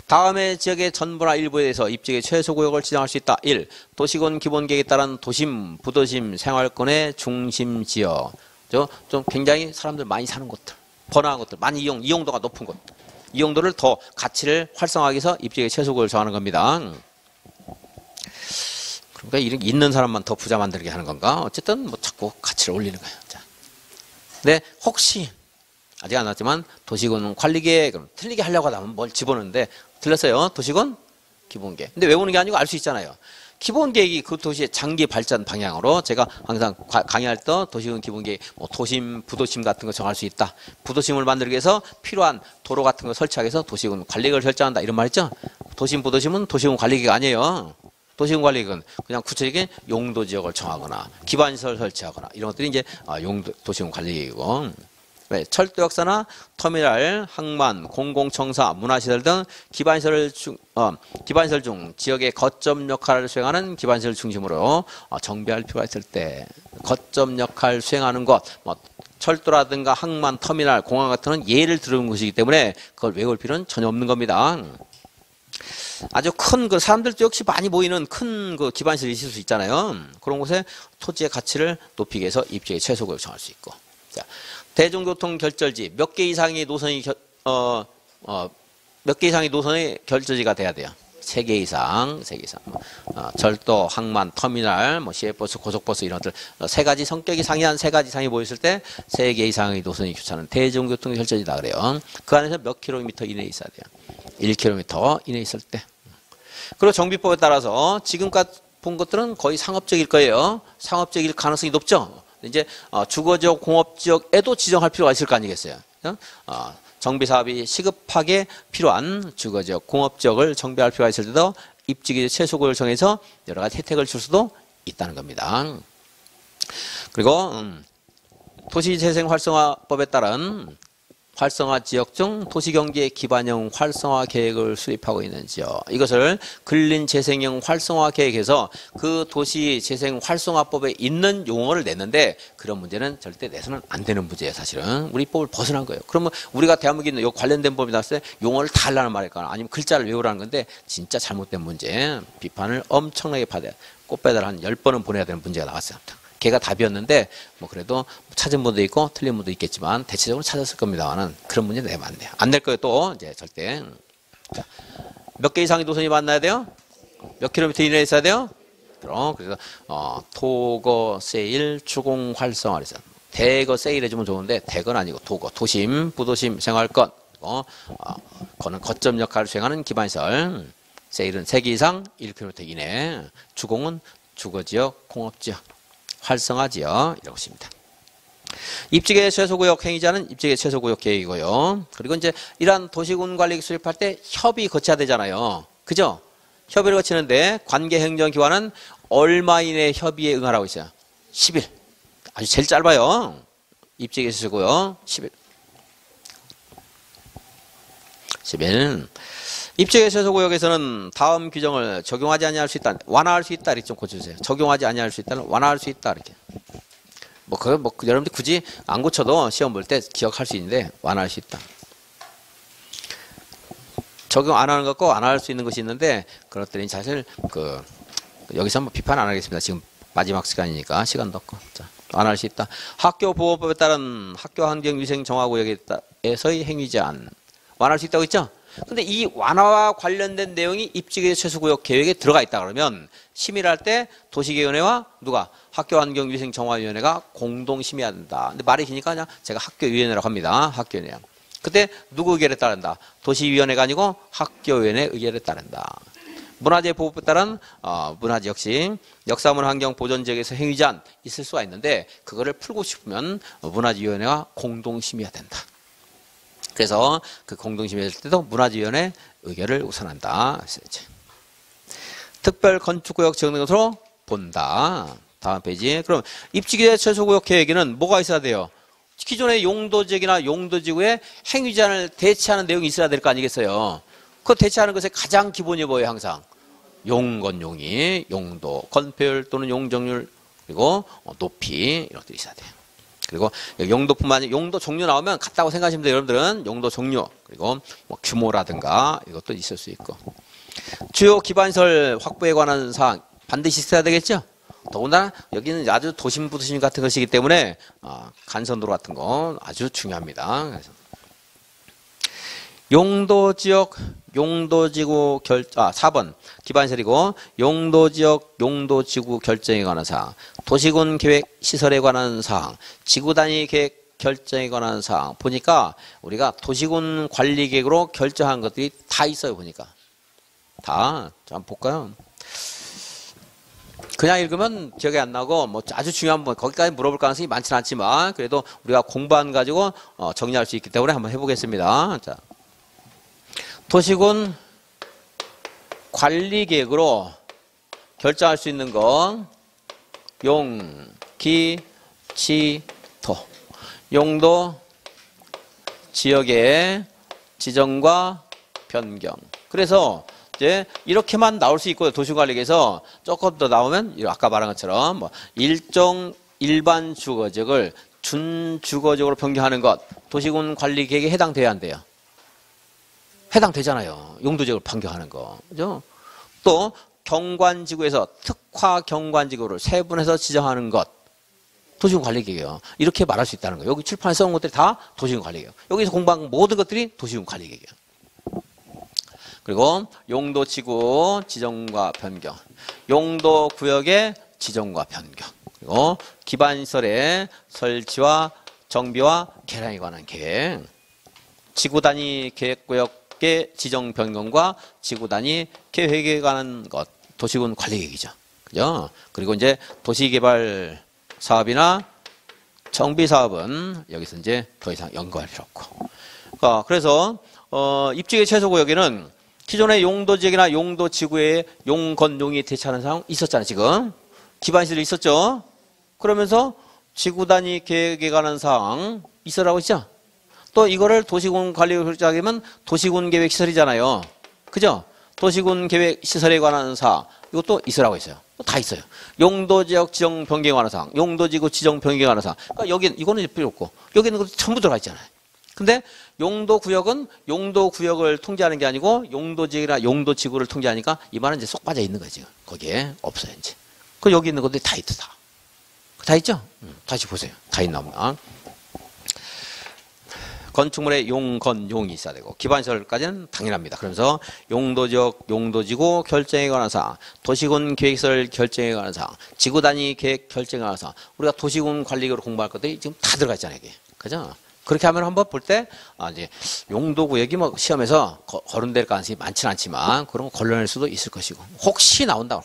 다음의 지역의 전부나 일부에 대해서 입지의 최소구역을 지정할 수 있다. 1. 도시군 기본계획에 따른 도심, 부도심, 생활권의 중심 지역. 좀 굉장히 사람들 많이 사는 곳들, 번화한 곳들, 많이 이용도가 높은 곳. 이용도를 더 가치를 활성화하기 위해서 입지의 최소구역을 정하는 겁니다. 그러니까 이런 있는 사람만 더 부자 만들게 하는 건가? 어쨌든 자꾸 가치를 올리는 거예요. 자, 근데 혹시 아직 안 왔지만 도시군 관리계획 틀리게 하려고 하면 뭘 집어넣는데 틀렸어요. 도시군 기본계획. 근데 외우는 게 아니고 알 수 있잖아요. 기본계획이 그 도시의 장기 발전 방향으로, 제가 항상 강의할 때 도시군 기본계획, 도심, 부도심 같은 거 정할 수 있다. 부도심을 만들기 위해서 필요한 도로 같은 거 설치하기 위해서 도시군 관리계획을 설정한다. 이런 말 있죠? 도심, 부도심은 도시군 관리계획 아니에요. 도시군 관리계획은 그냥 구체적인 용도 지역을 정하거나 기반시설 설치하거나 이런 것들이 이제 도시군 관리계획이고. 왜? 철도 역사나 터미널, 항만, 공공청사, 문화시설 등 기반시설 중 지역의 거점 역할을 수행하는 기반시설 중심으로 정비할 필요가 있을 때 거점 역할 수행하는 것, 철도라든가 항만, 터미널, 공항 같은 건 예를 들은 것이기 때문에 그걸 외울 필요는 전혀 없는 겁니다. 아주 큰 사람들도 역시 많이 모이는 큰 기반시설이 있을 수 있잖아요. 그런 곳에 토지의 가치를 높이기 위해서 입지의 최소구역을 정할 수 있고. 자, 대중교통 결절지 몇 개 이상의 노선이 몇 개 이상의 노선의 결절지가 돼야 돼요. 3개 이상, 3개 이상. 절도, 항만, 터미널, 시외버스, 고속버스 이런 것들 3가지 성격이 상이한 3가지 이상이 모였을 때 3개 이상의 노선이 교차하는 대중교통 결절지다 그래요. 그 안에서 몇 킬로미터 이내에 있어야 돼요. 1km 이내에 있을 때. 그리고 정비법에 따라서 지금까지 본 것들은 거의 상업적일 거예요. 상업적일 가능성이 높죠. 이제 주거지역, 공업지역에도 지정할 필요가 있을 거 아니겠어요. 정비사업이 시급하게 필요한 주거지역, 공업지역을 정비할 필요가 있을 때도 입지의 최소구역을 정해서 여러 가지 혜택을 줄 수도 있다는 겁니다. 그리고 도시재생활성화법에 따른 활성화 지역 중 도시경제 기반형 활성화 계획을 수립하고 있는지요. 이것을 근린재생형 활성화 계획에서 그 도시재생 활성화법에 있는 용어를 냈는데 그런 문제는 절대 내서는 안 되는 문제예요. 사실은 우리 법을 벗어난 거예요. 그러면 우리가 대한민국에 있는 요 관련된 법이 나왔을 때 용어를 다 하려는 말일까 아니면 글자를 외우라는 건데 진짜 잘못된 문제, 비판을 엄청나게 받아야 꽃배달 한 10번은 보내야 되는 문제가 나왔어요. 걔가 답이었는데 뭐 그래도 찾은 분도 있고 틀린 분도 있겠지만 대체적으로 찾았을 겁니다만은 그런 문제 내면 안 돼요. 안 될 거예요. 또 이제 절대. 자, 몇 개 이상의 노선이 만나야 돼요? 몇 킬로미터 이내에 있어야 돼요? 그래서 토거 세일 주공 활성화 그래서 대거 세일해주면 좋은데 대건 아니고 도거 도심 부도심 생활권 거는 거점 역할을 수행하는 기반시설. 세일은 3개 이상 1km 이내. 주공은 주거지역 공업지역 활성화지역 이라고 씁니다. 입지계 최소구역 행위자는 입지계 최소구역 계획이고요. 그리고 이제 이러한 도시군 관리 수립할 때 협의 거쳐야 되잖아요. 그죠? 협의를 거치는데 관계행정기관은 얼마 이내 협의에 응하라고 있어요? 10일. 아주 제일 짧아요. 입지계 최소구역 10일. 10일. 입지계 최소구역에서는 다음 규정을 적용하지 아니할 수 있다. 완화할 수 있다. 이렇게 좀 고쳐주세요. 적용하지 아니할 수 있다는 완화할 수 있다. 이렇게. 여러분들 굳이 안 고쳐도 시험 볼 때 기억할 수 있는데 완화할 수 있다. 적용 안 하는 것과 안 할 수 있는 것이 있는데 그것들이 사실 여기서 한번 비판 안 하겠습니다. 지금 마지막 시간이니까 시간도 없고. 자, 완화할 수 있다. 학교보호법에 따른 학교환경위생정화구역에서의 행위 제한. 완화할 수 있다고 했죠? 근데 이 완화와 관련된 내용이 입지계 최소구역 계획에 들어가 있다 그러면 심의를 할 때 도시계획위원회와 누가 학교환경위생정화위원회가 공동 심의해야 된다. 근데 말이 기니까 그냥 제가 학교위원회라고 합니다. 학교위원회. 그때 누구 의견에 따른다? 도시위원회가 아니고 학교위원회 의견에 따른다. 문화재 보호법에 따른 문화재 역시 역사문화환경 보존지역에서 행위 제한 있을 수가 있는데 그거를 풀고 싶으면 문화재위원회와 공동 심의해야 된다. 그래서 그 공동심의할 때도 문화재위원회 의견을 우선한다. 특별 건축구역 지정된 것으로 본다. 다음 페이지. 그럼 입지계 최소구역 계획에는 뭐가 있어야 돼요? 기존의 용도지역이나 용도지구에 행위 제한을 대체하는 내용이 있어야 될 거 아니겠어요? 그 대체하는 것의 가장 기본이 뭐예요? 항상 용건용이, 용도, 건폐율 또는 용적률 그리고 높이 이런 것들이 있어야 돼요. 그리고 용도뿐만 아니라 용도 종류 나오면 같다고 생각하시면 돼요. 여러분들은 용도 종류 그리고 뭐 규모라든가 이것도 있을 수 있고 주요 기반시설 확보에 관한 사항 반드시 있어야 되겠죠. 더군다나 여기는 아주 도심 부도심 같은 것이기 때문에 간선도로 같은 거 아주 중요합니다. 그래서 용도지역 용도지구 4번 기반시설이고 용도지역 용도지구 결정에 관한 사항 도시군 계획 시설에 관한 사항 지구단위 계획 결정에 관한 사항 보니까 우리가 도시군 관리 계획으로 결정한 것들이 다 있어요. 보니까 다 한번 볼까요? 그냥 읽으면 기억이 안 나고 뭐 아주 중요한 거 거기까지 물어볼 가능성이 많지는 않지만 그래도 우리가 공부한 가지고 정리할 수 있기 때문에 한번 해보겠습니다. 자. 도시군 관리계획으로 결정할 수 있는 건 용, 기, 지, 토. 용도, 지역의 지정과 변경. 그래서 이제 이렇게만 나올 수 있고요. 도시관리계에서 조금 더 나오면 아까 말한 것처럼 뭐 일종 일반 주거지역을 준주거지역으로 변경하는 것 도시군 관리계획에 해당돼야 한대요. 해당되잖아요. 용도지역을 변경하는 거. 그죠? 또 경관지구에서 특화 경관지구를 세분해서 지정하는 것. 도시군 관리계획이에요. 이렇게 말할 수 있다는 거예요. 여기 칠판에 써온 것들이 다 도시군 관리계획이에요. 여기서 공부한 모든 것들이 도시군 관리계획이에요. 그리고 용도지구 지정과 변경. 용도구역의 지정과 변경. 그리고 기반시설의 설치와 정비와 개량에 관한 계획. 지구단위 계획구역 지정 변경과 지구단위 계획에 관한 것, 도시군 관리계획이죠. 그죠? 그리고 이제 도시개발 사업이나 정비 사업은 여기서 이제 더 이상 연구할 필요 없고. 그래서 입지계 최소구역에는 기존의 용도지역이나 용도지구에 용건용이 대체하는 상황 있었잖아요. 지금 기반시설이 있었죠. 그러면서 지구단위 계획에 관한 사항 있으라고 했죠. 또 이거를 도시군 관리결정하면 도시군 계획 시설이잖아요. 그죠? 도시군 계획 시설에 관한 사항 이것도 있으라고 있어요. 다 있어요. 용도지역 지정 변경에 관한 사항, 용도지구 지정 변경에 관한 사항. 그러니까 여기 이거는 필요 없고 여기 있는 것도 전부 들어가 있잖아요. 근데 용도구역은 용도구역을 통제하는 게 아니고 용도지역이나 용도지구를 통제하니까 이 말은 이제 쏙 빠져 있는 거지. 거기에 없어요 이제. 그 여기 있는 것들이 다 있다. 다 있죠? 다시 보세요. 다 있나 보나. 건축물에 용, 건, 용이 있어야 되고 기반시설까지는 당연합니다. 그러면서 용도지역, 용도지구 결정에 관한 사항, 도시군 계획시설 결정에 관한 사항, 지구단위 계획 결정에 관한 사항. 우리가 도시군 관리계획으로 공부할 것들이 지금 다 들어가 있잖아요. 이게. 그죠? 그렇게 하면 한번 볼 때, 이제 용도구역이 뭐 시험에서 거론될 가능성이 많지는 않지만 그런 거 걸러낼 수도 있을 것이고 혹시 나온다.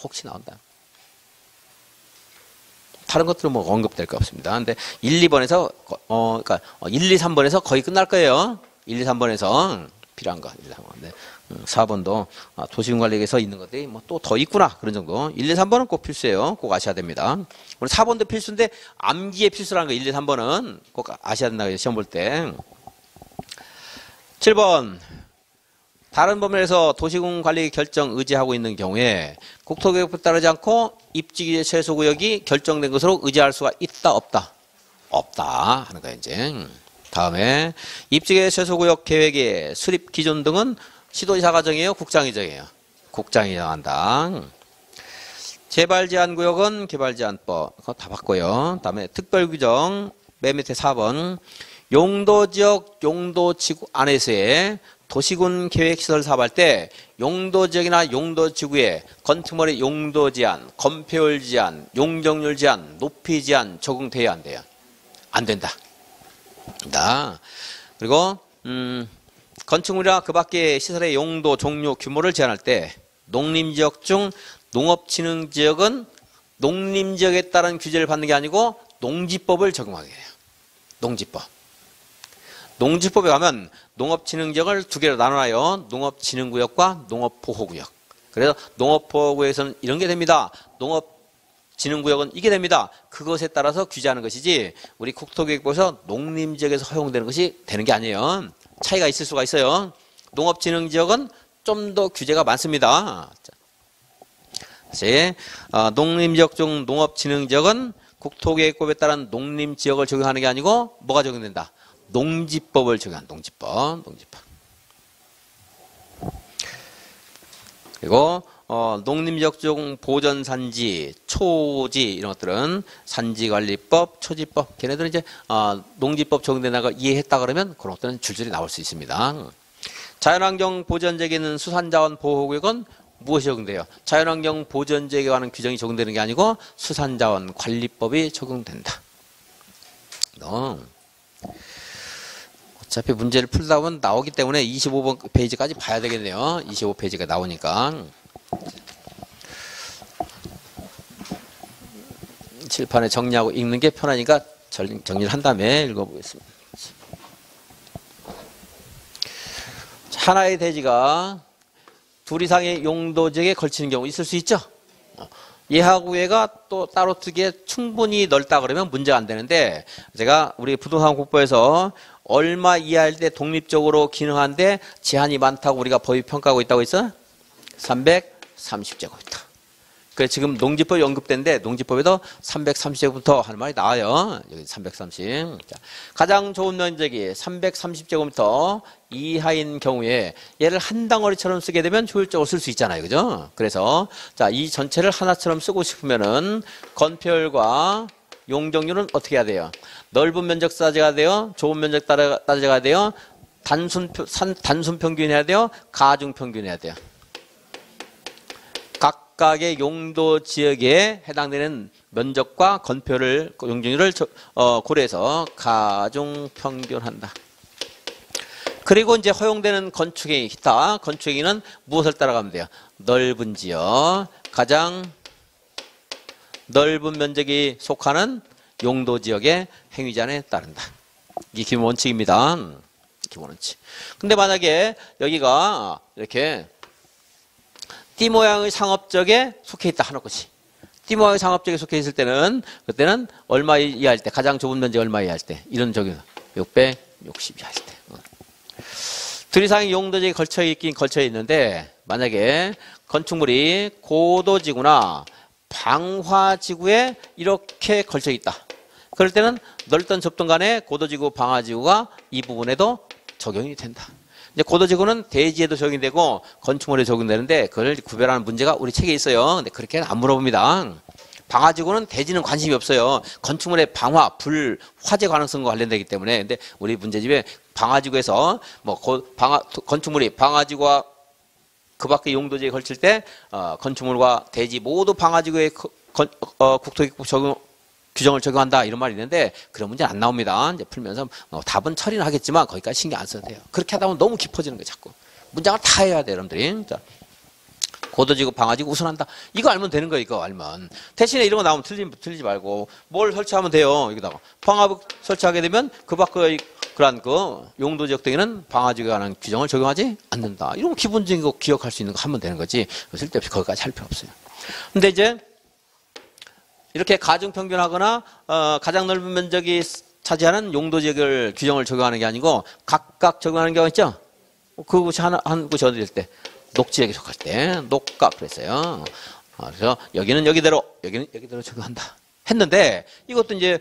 다른 것들은 뭐 언급될 거 없습니다. 근데 1, 2번에서, 그러니까 1, 2, 3번에서 거의 끝날 거예요. 1, 2, 3번에서 필요한 거. 1, 2, 3번. 네. 4번도 도시군 관리에서 있는 것들이 뭐 또 더 있구나. 그런 정도. 1, 2, 3번은 꼭 필수예요. 꼭 아셔야 됩니다. 오늘 4번도 필수인데 암기에 필수라는 거 1, 2, 3번은 꼭 아셔야 된다고 시험 볼 때. 7번. 다른 범위에서 도시군 관리 결정 의지하고 있는 경우에 국토교육부에 따르지 않고 입지기재 최소구역이 결정된 것으로 의지할 수가 있다 없다? 없다 하는 거예요 이제. 다음에 입지기재 최소구역 계획의 수립 기준 등은 시도지사가 정해요? 국장이 정해요? 국장이 정한다. 재발제한구역은 개발제한법 그거 다 바꿔요. 다음에 특별규정 맨 밑에 4번 용도지역 용도지구 안에서의 도시군 계획시설 사업할 때 용도지역이나 용도지구에 건축물의 용도 제한, 건폐율 제한, 용적률 제한, 높이 제한 적용돼야 안 돼요? 안 된다. 그리고 건축물이나 그 밖의 시설의 용도, 종류, 규모를 제한할 때 농림지역 중 농업진흥지역은 농림지역에 따른 규제를 받는 게 아니고 농지법을 적용하게 해요. 농지법. 농지법에 가면 농업진흥지역을 두 개로 나눠요. 농업진흥구역과 농업보호구역. 그래서 농업보호구역에서는 이런 게 됩니다. 농업진흥구역은 이게 됩니다. 그것에 따라서 규제하는 것이지 우리 국토교육부에서 농림지역에서 허용되는 것이 되는 게 아니에요. 차이가 있을 수가 있어요. 농업진흥지역은 좀 더 규제가 많습니다. 다시 농림지역 중 농업진흥지역은 국토계획법에 따른 농림지역을 적용하는 게 아니고 뭐가 적용된다? 농지법을 적용한 농지법. 그리고 농림지역 중 보전산지, 초지 이런 것들은 산지관리법, 초지법 걔네들은 이제 농지법 적용되는 거 이해했다 그러면 그런 것들은 줄줄이 나올 수 있습니다. 자연환경 보전지역에 있는 수산자원 보호구역은 무엇이 적용돼요? 자연환경 보전지역에 관한 규정이 적용되는 게 아니고 수산자원 관리법이 적용된다. 어차피 문제를 풀다 보면 나오기 때문에 25번 페이지까지 봐야 되겠네요. 25페이지가 나오니까. 칠판에 정리하고 읽는 게 편하니까 정리를 한 다음에 읽어보겠습니다. 하나의 대지가 둘 이상의 용도지역에 걸치는 경우 있을 수 있죠. 얘하고 얘가 또 따로 두기에 충분히 넓다 그러면 문제가 안 되는데 제가 우리 부동산 국보에서 얼마 이하일 때 독립적으로 기능하는데 제한이 많다고 우리가 법이 평가하고 있다고 했어? 330제곱미터. 그래 지금 농지법이 언급된데 농지법에도 330제곱미터 하는 말이 나와요. 여기 330. 자, 가장 좋은 면적이 330제곱미터 이하인 경우에 얘를 한 덩어리처럼 쓰게 되면 효율적으로 쓸 수 있잖아요. 그죠? 그래서 자, 이 전체를 하나처럼 쓰고 싶으면은 건폐율과 용적률은 어떻게 해야 돼요? 넓은 면적 따져야 돼요? 좁은 면적 따져야 돼요? 단순 평균 해야 돼요? 가중 평균 해야 돼요? 각각의 용도 지역에 해당되는 면적과 건폐율을 용적률을 고려해서 가중 평균한다. 그리고 이제 허용되는 건축행위, 기타 건축행위는 무엇을 따라가면 돼요? 넓은 지역, 가장 넓은 면적이 속하는 용도 지역의 행위 제한에 따른다. 이게 기본 원칙입니다. 기본 원칙. 근데 만약에 여기가 이렇게 띠 모양의 상업적에 속해 있다 하는 것이. 띠 모양의 상업적에 속해 있을 때는 그때는 얼마 이하일 때, 가장 좁은 면적 얼마 이하일 때, 이런 적용 660 이하일 때. 둘 이상의 용도지역이 걸쳐 있긴 걸쳐 있는데 만약에 건축물이 고도지구나 방화지구에 이렇게 걸쳐 있다. 그럴 때는 넓던 좁던 간에 고도지구 방화지구가 이 부분에도 적용이 된다. 이제 고도지구는 대지에도 적용이 되고 건축물에 적용되는데 그걸 구별하는 문제가 우리 책에 있어요. 근데 그렇게는 안 물어봅니다. 방화지구는 대지는 관심이 없어요. 건축물의 방화, 불, 화재 가능성과 관련되기 때문에. 근데 우리 문제집에 방화지구에서 뭐 건축물이 방화지구와 그 밖의 용도지에 걸칠 때 건축물과 대지 모두 방화지구에 국토기법 적용 규정을 적용한다 이런 말이 있는데 그런 문제는 안 나옵니다. 이제 풀면서 답은 처리는 하겠지만 거기까지 신경 안 써도 돼요. 그렇게 하다 보면 너무 깊어지는 거예요. 자꾸 문장을 다 해야 돼요, 여러분들이. 자, 고도지구 방화지구 우선한다. 이거 알면 되는 거예요. 이거 알면. 대신에 이런 거 나오면 틀리지 말고 뭘 설치하면 돼요. 여기다가 방화벽 설치하게 되면 그 밖의 그러한 그 용도지역 등에는 방화지구에 관한 규정을 적용하지 않는다. 이런 기본적인 거 기억할 수 있는 거 하면 되는 거지. 쓸데없이 거기까지 할 필요 없어요. 근데 이제 이렇게 가중평균하거나 가장 넓은 면적이 차지하는 용도지역을 규정을 적용하는 게 아니고 각각 적용하는 경우가 있죠. 그곳이 한 곳이 어디일 때 녹지역에 속할 때 녹가 그랬어요. 그래서 여기는 여기대로 여기는 여기대로 적용한다 했는데 이것도 이제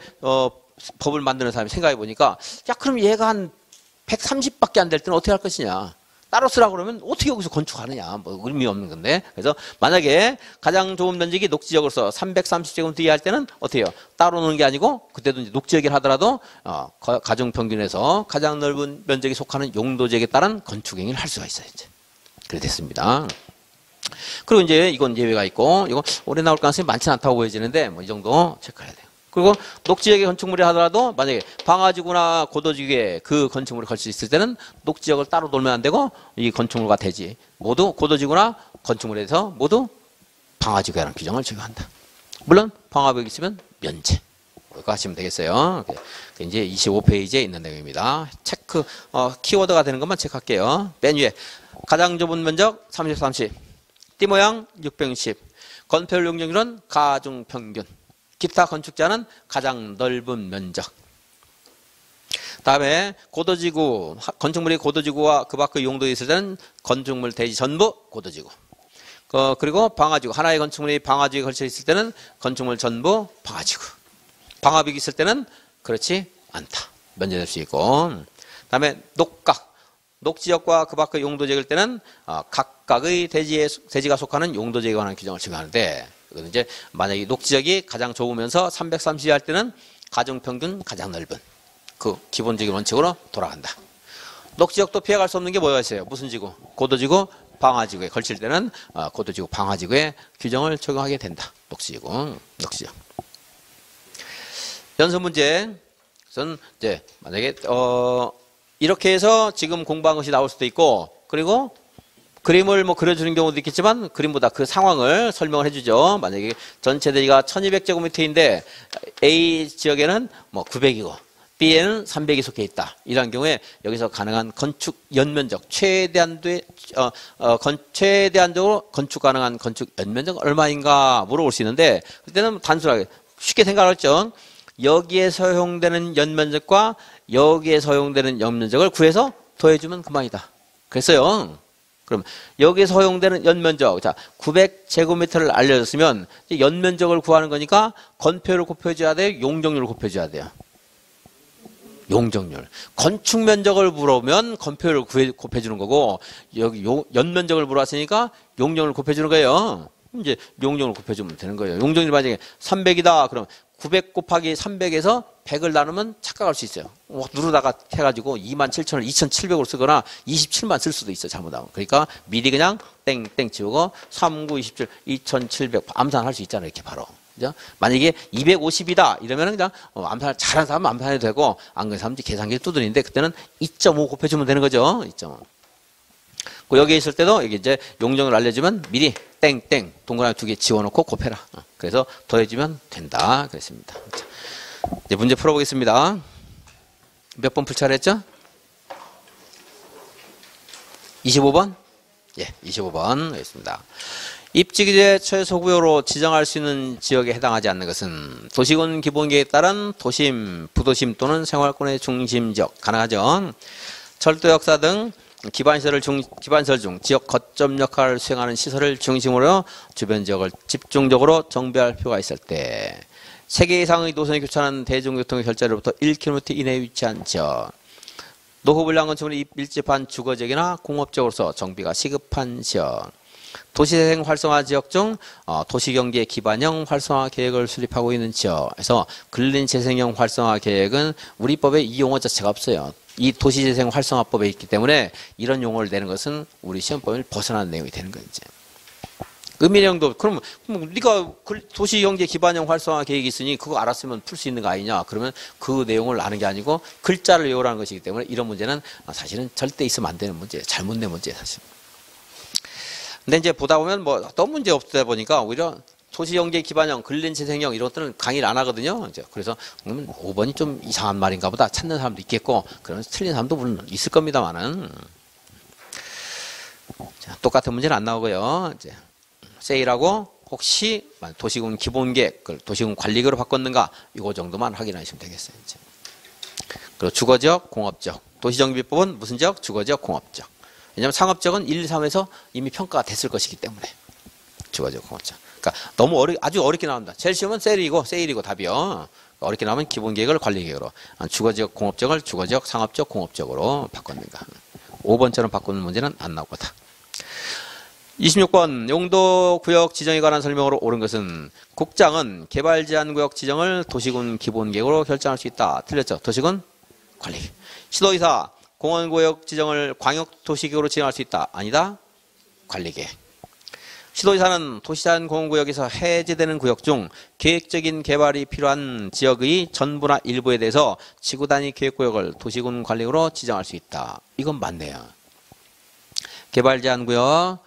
법을 만드는 사람이 생각해 보니까 야 그럼 얘가 한 130밖에 안 될 때는 어떻게 할 것이냐. 따로 쓰라고 그러면 어떻게 여기서 건축하느냐. 뭐 의미 없는 건데. 그래서 만약에 가장 좁은 면적이 녹지역으로서 330제곱미터 이하할 때는 어떻게 해요? 따로 놓는 게 아니고 그때도 이제 녹지역이라 하더라도 가중평균에서 가장 넓은 면적에 속하는 용도지역에 따른 건축행위를 할 수가 있어요. 이제. 그래 됐습니다. 그리고 이제 이건 예외가 있고 이거 오래 나올 가능성이 많지는 않다고 보여지는데 뭐 이 정도 체크해야 돼요. 그리고 녹지역의 건축물이 하더라도 만약에 방화지구나 고도지구에 그 건축물이 걸쳐 있을 때는 녹지역을 따로 놀면 안 되고 이 건축물과 대지 모두 고도지구나 건축물에서 모두 방화지구라는 규정을 적용한다. 물론 방화벽이 있으면 면제. 그거 하시면 되겠어요. 이제 25페이지에 있는 내용입니다. 체크 키워드가 되는 것만 체크할게요. 맨 위에 가장 좁은 면적 30, 30 띠 모양 660 건폐율 용적률은 가중평균 기타 건축자는 가장 넓은 면적. 다음에 고도지구, 건축물이 고도지구와 그 밖의 용도에 있을 때는 건축물 대지 전부 고도지구. 그리고 방화지구, 하나의 건축물이 방화지구에 걸쳐 있을 때는 건축물 전부 방화지구. 방화벽이 있을 때는 그렇지 않다. 면제될 수 있고. 다음에 녹각, 녹지역과 그 밖의 용도지역일 때는 각각의 대지가 속하는 용도지역에 관한 규정을 적용하는데 이제 만약에 녹지역이 가장 좁으면서 330 할 때는 가중평균 가장 넓은 그 기본적인 원칙으로 돌아간다. 녹지역도 피해갈 수 없는 게 뭐가 있어요? 무슨 지구? 고도지구, 방화지구에 걸칠 때는 고도지구, 방화지구에 규정을 적용하게 된다. 녹지지구, 녹지역. 연습 문제. 우선 이제 만약에 이렇게 해서 지금 공부한 것이 나올 수도 있고 그리고 그림을 뭐 그려주는 경우도 있겠지만 그림보다 그 상황을 설명을 해주죠. 만약에 전체 대지가 1200제곱미터인데 A 지역에는 뭐 900이고 B에는 300이 속해 있다. 이런 경우에 여기서 가능한 건축 연면적 최대한적으로 건축 가능한 건축 연면적 얼마인가 물어볼 수 있는데 그때는 단순하게 쉽게 생각하죠. 여기에 사용되는 연면적과 여기에 사용되는 연면적을 구해서 더해주면 그만이다. 그랬어요. 그럼 여기서 허용되는 연면적, 자 900제곱미터를 알려줬으면 연면적을 구하는 거니까 건폐율을 곱해줘야 돼요? 용적률을 곱해줘야 돼요? 용적률. 건축 면적을 물어보면 건폐율을 곱해주는 거고 여기 연면적을 물어봤으니까 용적률을 곱해주는 거예요. 이제 용적률을 곱해주면 되는 거예요. 용적률이 만약에 300이다 그럼 900 곱하기 300에서 100을 나누면 착각할 수 있어요. 누르다가 해가지고 27,000을 2,700으로 쓰거나 27만 쓸 수도 있어요. 잘못하면. 그러니까 미리 그냥 땡땡 치우고 3, 9, 27, 2,700 암산할 수 있잖아요. 이렇게 바로. 그죠? 만약에 250이다 이러면 그냥 암산을 잘하는 사람은 암산해도 되고 안 그런 사람은 계산기를 두드리는데 그때는 2.5 곱해주면 되는 거죠. 2.5. 여기 있을 때도 여기 이제 용적을 알려주면 미리 땡땡 동그라미 2개 지워놓고 곱해라. 그래서 더해주면 된다. 그랬습니다. 자, 이제 문제 풀어보겠습니다. 몇 번 풀 차례했죠? 25번? 예, 25번 하겠습니다. 입지기재 최소구역으로 지정할 수 있는 지역에 해당하지 않는 것은 도시군 기본계획에 따른 도심, 부도심 또는 생활권의 중심 지역 가능하죠. 철도 역사 등 기반시설 중 지역 거점 역할을 수행하는 시설을 중심으로 주변 지역을 집중적으로 정비할 필요가 있을 때 3개 이상의 노선이 교차하는 대중교통의 결자로부터 1km 이내에 위치한 지역, 노후불량 건축물이 밀집한 주거지역이나 공업지역으로서 정비가 시급한 지역, 도시재생 활성화 지역 중 도시경제 기반형 활성화 계획을 수립하고 있는 지역에서 근린재생형 활성화 계획은 우리 법에 이 용어 자체가 없어요. 이 도시재생 활성화법에 있기 때문에 이런 용어를 내는 것은 우리 시험법을 벗어난 내용이 되는 거죠. 의미령도 그럼 네가 도시경제 기반형 활성화 계획이 있으니 그거 알았으면 풀 수 있는 거 아니냐? 그러면 그 내용을 아는 게 아니고 글자를 외우라는 것이기 때문에 이런 문제는 사실은 절대 있으면 안 되는 문제예요. 잘못 낸 문제예요, 사실. 근데 이제 보다 보면 뭐 또 문제 없다 보니까 오히려 도시경제 기반형, 근린재생형 이런 것들은 강의를 안 하거든요. 이제 그래서 5번이 좀 이상한 말인가 보다 찾는 사람도 있겠고, 그러면서 틀린 사람도 물론 있을 겁니다만은. 자, 똑같은 문제는 안 나오고요. 이제 세일하고 혹시 도시군 기본계획을 도시군 관리계획으로 바꿨는가 이거 정도만 확인하시면 되겠어요. 이제. 그리고 주거지역, 공업지역. 도시정비법은 무슨 지역? 주거지역, 공업지역. 왜냐하면 상업지역은 1, 2, 3에서 이미 평가가 됐을 것이기 때문에 주거지역, 공업지역. 그러니까 너무 아주 어렵게 나온다. 제일 쉬우면 세일이고 답이요. 어렵게 나오면 기본계획을 관리계획으로, 주거지역, 공업지역을 주거지역, 상업지역, 공업지역으로 바꿨는가. 5번처럼 바꾸는 문제는 안 나오거다. 26번 용도구역 지정에 관한 설명으로 옳은 것은 국장은 개발제한구역 지정을 도시군 기본계획으로 결정할 수 있다. 틀렸죠? 도시군 관리. 시도의사 공원구역 지정을 광역도시계획으로 지정할 수 있다. 아니다. 관리계획. 시도의사는 도시자연 공원구역에서 해제되는 구역 중 계획적인 개발이 필요한 지역의 전부나 일부에 대해서 지구단위 계획구역을 도시군 관리구역으로 지정할 수 있다. 이건 맞네요. 개발제한구역,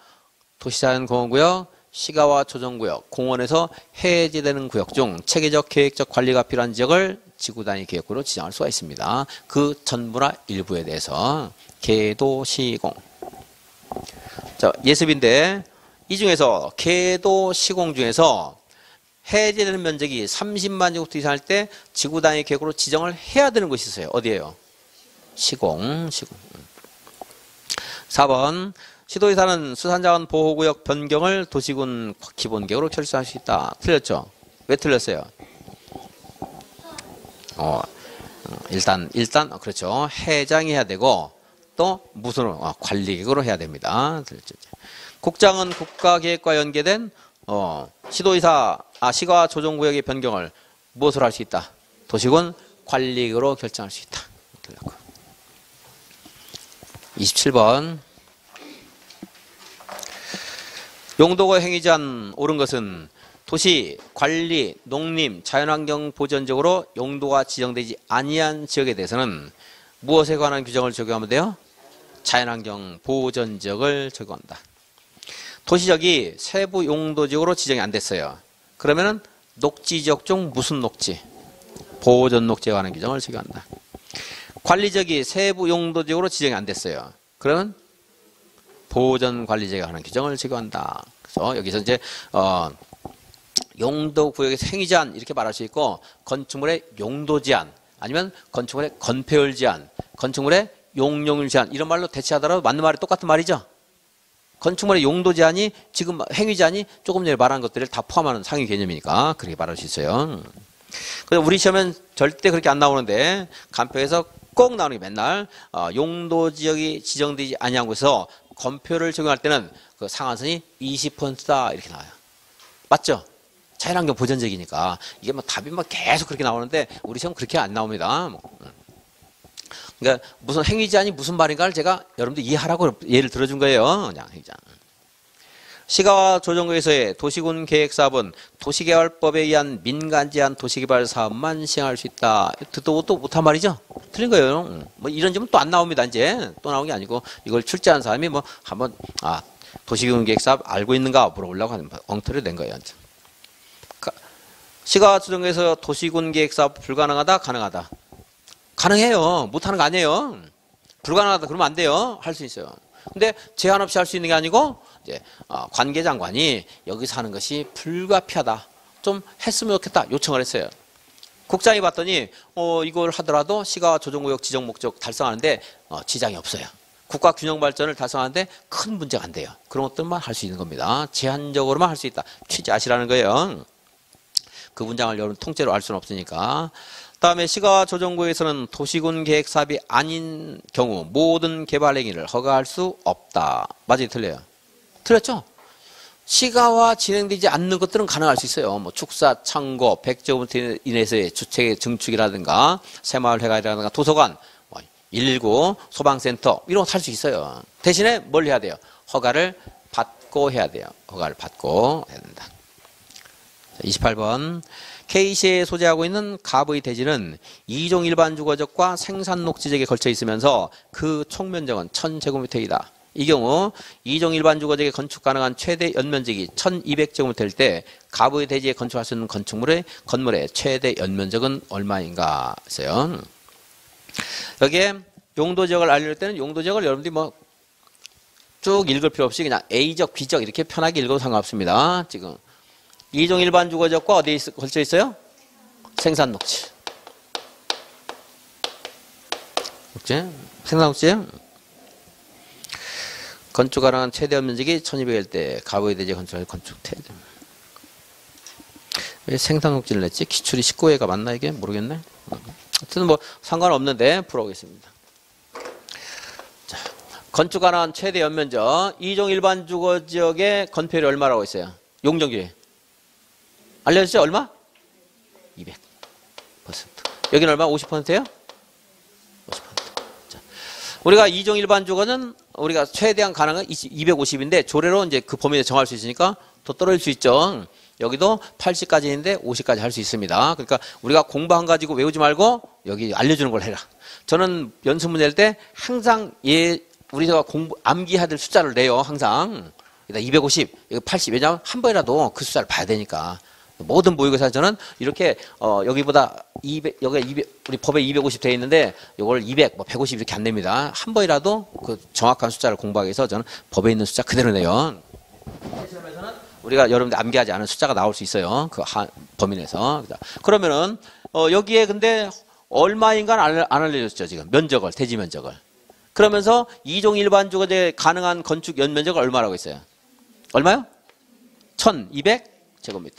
도시자연공원구역, 시가와 조정구역, 공원에서 해제되는 구역 중 체계적 계획적 관리가 필요한 지역을 지구단위 계획구로 지정할 수가 있습니다. 그 전부나 일부에 대해서 계도시공. 자, 예습인데 이 중에서 계도시공 중에서 해제되는 면적이 30만 제곱미터 이상 할 때 지구단위 계획구로 지정을 해야 되는 곳이 있어요. 어디예요? 시공. 4번 시도의사는 수산자원 보호구역 변경을 도시군 기본계획으로 결정할 수 있다. 틀렸죠? 왜 틀렸어요? 일단 그렇죠. 해장해야 되고 또 무슨 관리계획으로 해야 됩니다. 틀렸죠. 국장은 국가계획과 연계된 시가 조정구역의 변경을 무엇으로 할 수 있다? 도시군 관리계획으로 결정할 수 있다. 틀렸고. 27번 용도가 행위제한 옳은 것은 도시, 관리, 농림, 자연환경 보전적으로 용도가 지정되지 아니한 지역에 대해서는 무엇에 관한 규정을 적용하면 돼요? 자연환경 보전지역을 적용한다. 도시지역이 세부 용도지역으로 지정이 안 됐어요. 그러면은 녹지지역 중 무슨 녹지? 보전 녹지에 관한 규정을 적용한다. 관리지역이 세부 용도지역으로 지정이 안 됐어요. 그러면 보전관리지역에 관한 규정을 적용한다. 그래서 여기서 이제 용도구역에서 행위제한 이렇게 말할 수 있고, 건축물의 용도제한 아니면 건축물의 건폐율 제한, 건축물의 용적률 제한 이런 말로 대체하더라도 맞는 말이 똑같은 말이죠. 건축물의 용도 제한이 지금 행위 제한이 조금 전에 말한 것들을 다 포함하는 상위 개념이니까 그렇게 말할 수 있어요. 그래서 우리 시험엔 절대 그렇게 안 나오는데 간표에서 꼭 나오는 게 맨날 용도 지역이 지정되지 아니한 곳에서 건표를 적용할 때는 그 상한선이 20%다 이렇게 나와요. 맞죠? 자연환경 보전적이니까 이게 뭐 답이 막 계속 그렇게 나오는데 우리 시험 그렇게 안 나옵니다. 그러니까 무슨 행위 제한이 무슨 말인가를 제가 여러분들 이해하라고 예를 들어준 거예요. 그냥 행위 제한. 시가와 조정구에서의 도시군 계획사업은 도시개발법에 의한 민간 제한 도시개발 사업만 시행할 수 있다. 듣도 못한 말이죠? 틀린 거예요. 뭐 이런 점은 또 안 나옵니다. 이제 또 나온 게 아니고 이걸 출제한 사람이 뭐 한번 도시군 계획사업 알고 있는가 물어보려고 하는 엉터리를 낸 거예요. 시가와 조정구에서 도시군 계획사업 불가능하다, 가능하다. 가능해요. 못하는 거 아니에요. 불가능하다 그러면 안 돼요. 할 수 있어요. 근데 제한 없이 할 수 있는 게 아니고 이제 관계장관이 여기서 하는 것이 불가피하다. 좀 했으면 좋겠다. 요청을 했어요. 국장이 봤더니 이걸 하더라도 시가 조정구역 지정 목적 달성하는데 지장이 없어요. 국가 균형 발전을 달성하는데 큰 문제가 안 돼요. 그런 것들만 할 수 있는 겁니다. 제한적으로만 할 수 있다. 취지 아시라는 거예요. 그 문장을 여러분 통째로 알 수는 없으니까. 다음에 시가 조정구에서는 도시군 계획 사업이 아닌 경우 모든 개발 행위를 허가할 수 없다. 맞아요, 틀려요? 틀렸죠? 시가와 진행되지 않는 것들은 가능할 수 있어요. 뭐 축사, 창고, 백제부터 인해서의 주택의 증축이라든가 새마을회관이라든가 도서관, 119, 소방센터 이런 거 할 수 있어요. 대신에 뭘 해야 돼요? 허가를 받고 해야 돼요. 허가를 받고 해야 된다. 28번 K시에 소재하고 있는 갑의 대지는 2종 일반 주거지역과 생산 녹지지역에 걸쳐 있으면서 그 총면적은 1000제곱미터이다. 이 경우 2종 일반 주거지역에 건축 가능한 최대 연면적이 1200제곱미터일 때 갑의 대지에 건축할 수 있는 건물의 최대 연면적은 얼마인가 했어요. 여기에 용도지역을 알릴 때는 용도지역을 여러분들이 뭐 쭉 읽을 필요 없이 그냥 A적, B적 이렇게 편하게 읽어도 상관없습니다. 지금 2종 일반 주거지역과 어디에 걸쳐 있어요? 생산 녹지. 생산 녹지. 건축 가능한 최대 면적이 1200일 때 갑의 대지에 건축할 건축 태대. 왜 생산 녹지를 냈지? 기출이 19회가 맞나 이게? 모르겠네. 하여튼 뭐 상관없는데 풀어보겠습니다. 자, 건축 가능한 최대 연면적 2종 일반 주거지역의 건폐율이 얼마라고 있어요? 용적률이 알려주죠? 얼마? 200%. 여기는 얼마? 50%예요? 50%. 자, 우리가 2종 일반 주거는 우리가 최대한 가능한 250인데 조례로 이제 그 범위에 정할 수 있으니까 더 떨어질 수 있죠. 여기도 80까지 있는데 50까지 할 수 있습니다. 그러니까 우리가 공부한 가지고 외우지 말고 여기 알려주는 걸 해라. 저는 연습 문제 낼 때 항상 우리가 암기해야 될 숫자를 내요. 항상. 250, 80. 왜냐하면 한 번이라도 그 숫자를 봐야 되니까. 모든 모의고사 저는 이렇게 여기보다 200, 여기가 200, 우리 법에 250 돼 있는데 이걸 200, 150 이렇게 안 냅니다. 한 번이라도 그 정확한 숫자를 공부하기 위해서 저는 법에 있는 숫자 그대로 내요. 시험에서는 우리가 여러분들 암기하지 않은 숫자가 나올 수 있어요. 그 범위 내에서. 그러면은 여기에 근데 얼마인가는 안 알려줬죠. 지금 면적을, 대지 면적을. 그러면서 2종 일반 주거지에 가능한 건축 연면적을 얼마라고 있어요? 얼마요? 1200제곱미터.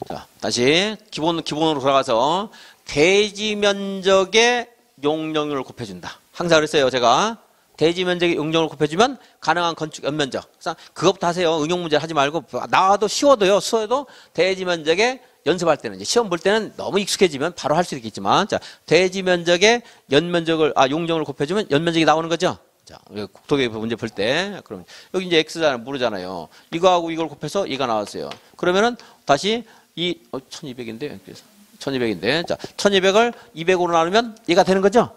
자, 다시 기본으로 돌아가서 대지 면적의 용적률을 곱해준다. 항상 그랬어요, 제가. 대지 면적의 용적률을 곱해주면 가능한 건축 연면적. 그것부터 하세요. 응용 문제 하지 말고. 나와도 쉬워도요, 수어도 대지 면적의 연습할 때는 이제 시험 볼 때는 너무 익숙해지면 바로 할 수 있겠지만, 자, 대지 면적의 용적률을 곱해주면 연면적이 나오는 거죠. 자, 국토계 문제 풀 때, 그럼 여기 이제 x잖아요. 모르잖아요. 이거하고 이걸 곱해서 얘가 나왔어요. 그러면은 다시 1200인데, 그래서 1200인데, 자, 1200을 200으로 나누면 얘가 되는 거죠?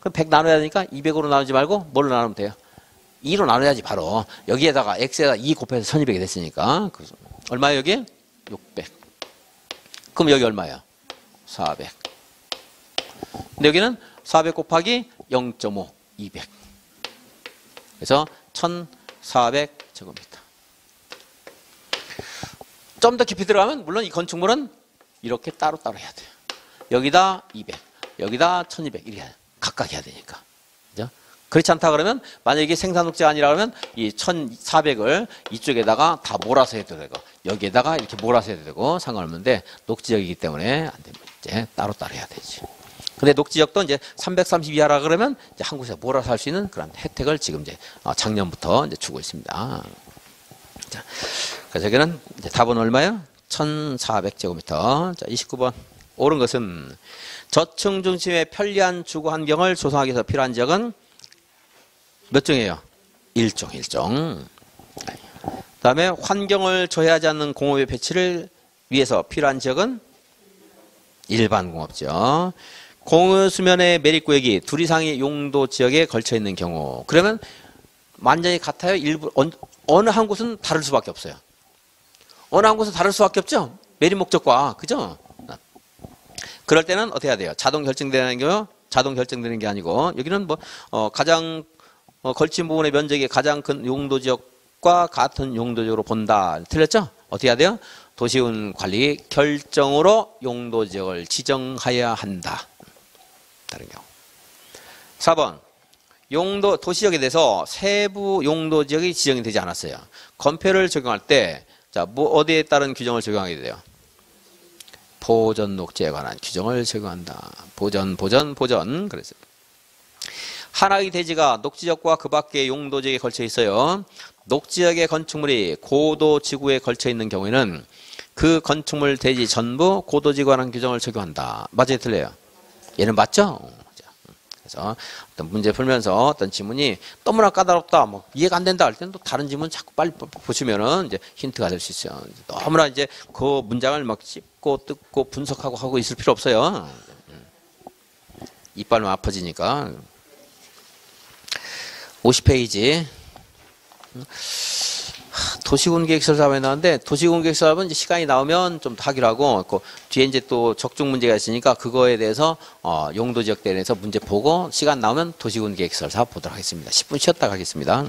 그럼 100 나눠야 되니까 200으로 나누지 말고 뭘로 나누면 돼요? 2로 나눠야지 바로. 여기에다가 x에다 2 곱해서 1200이 됐으니까. 그래서 얼마예요 여기? 600. 그럼 여기 얼마예요? 400. 근데 여기는 400 곱하기 0.5, 200. 그래서 1400제곱미터. 좀 더 깊이 들어가면 물론 이 건축물은 이렇게 따로따로 해야 돼요. 여기다 200, 여기다 1200 이렇게 각각 해야 되니까. 그죠? 그렇지 않다 그러면 만약에 이게 생산녹지가 아니라 그러면 이 1400을 이쪽에다가 다 몰아서 해도 되고 여기에다가 이렇게 몰아서 해도 되고 상관없는데 녹지역이기 때문에 안 됩니다. 이제 따로따로 해야 되지. 근데 녹지역도 이제 330 이하라 그러면 이제 한 곳에서 몰아서 할 수 있는 그런 혜택을 지금 이제 작년부터 이제 주고 있습니다. 자, 그래서 여기는 이제 답은 얼마예요? 1400제곱미터. 자, 29번. 옳은 것은 저층 중심의 편리한 주거 환경을 조성하기 위해서 필요한 지역은 몇 종이에요? 1종. 다음에 환경을 저해하지 않는 공업의 배치를 위해서 필요한 지역은 일반 공업지역. 공유수면의 매립구역이 둘 이상의 용도 지역에 걸쳐 있는 경우. 그러면 완전히 같아요? 일부 어느 한 곳은 다를 수밖에 없어요. 어느 한 곳은 다를 수밖에 없죠? 매립 목적과. 그죠? 그럴 때는 어떻게 해야 돼요? 자동 결정되는 게 아니고 여기는 가장 걸친 부분의 면적이 가장 큰 용도 지역과 같은 용도 지역으로 본다. 틀렸죠? 어떻게 해야 돼요? 도시운 관리 결정으로 용도 지역을 지정하여야 한다. 다른 경우. 4번. 용도, 도시지역에 대해서 세부 용도 지역이 지정이 되지 않았어요. 건폐를 적용할 때, 자, 뭐, 어디에 따른 규정을 적용하게 돼요? 보전 녹지에 관한 규정을 적용한다. 보전. 그래서. 하나의 대지가 녹지역과 그 밖의 용도지역에 걸쳐 있어요. 녹지역의 건축물이 고도지구에 걸쳐 있는 경우에는 그 건축물 대지 전부 고도지구에 관한 규정을 적용한다. 맞아요, 틀려요? 얘는 맞죠? 그래서 어떤 문제 풀면서 어떤 지문이 너무나 까다롭다, 뭐 이해가 안 된다 할 때는 또 다른 지문 자꾸 빨리 보시면은 이제 힌트가 될 수 있어요. 너무나 이제 그 문장을 막 씹고 뜯고 분석하고 하고 있을 필요 없어요. 이빨만 아파지니까. 50페이지. 도시군계획서 사업에 나왔는데, 도시군계획서 사업은 이제 시간이 나오면 좀 더 하기로 하고, 그 뒤에 이제 또 적중 문제가 있으니까 그거에 대해서, 용도지역 대해서 문제 보고, 시간 나오면 도시군계획서 사업 보도록 하겠습니다. 10분 쉬었다 가겠습니다.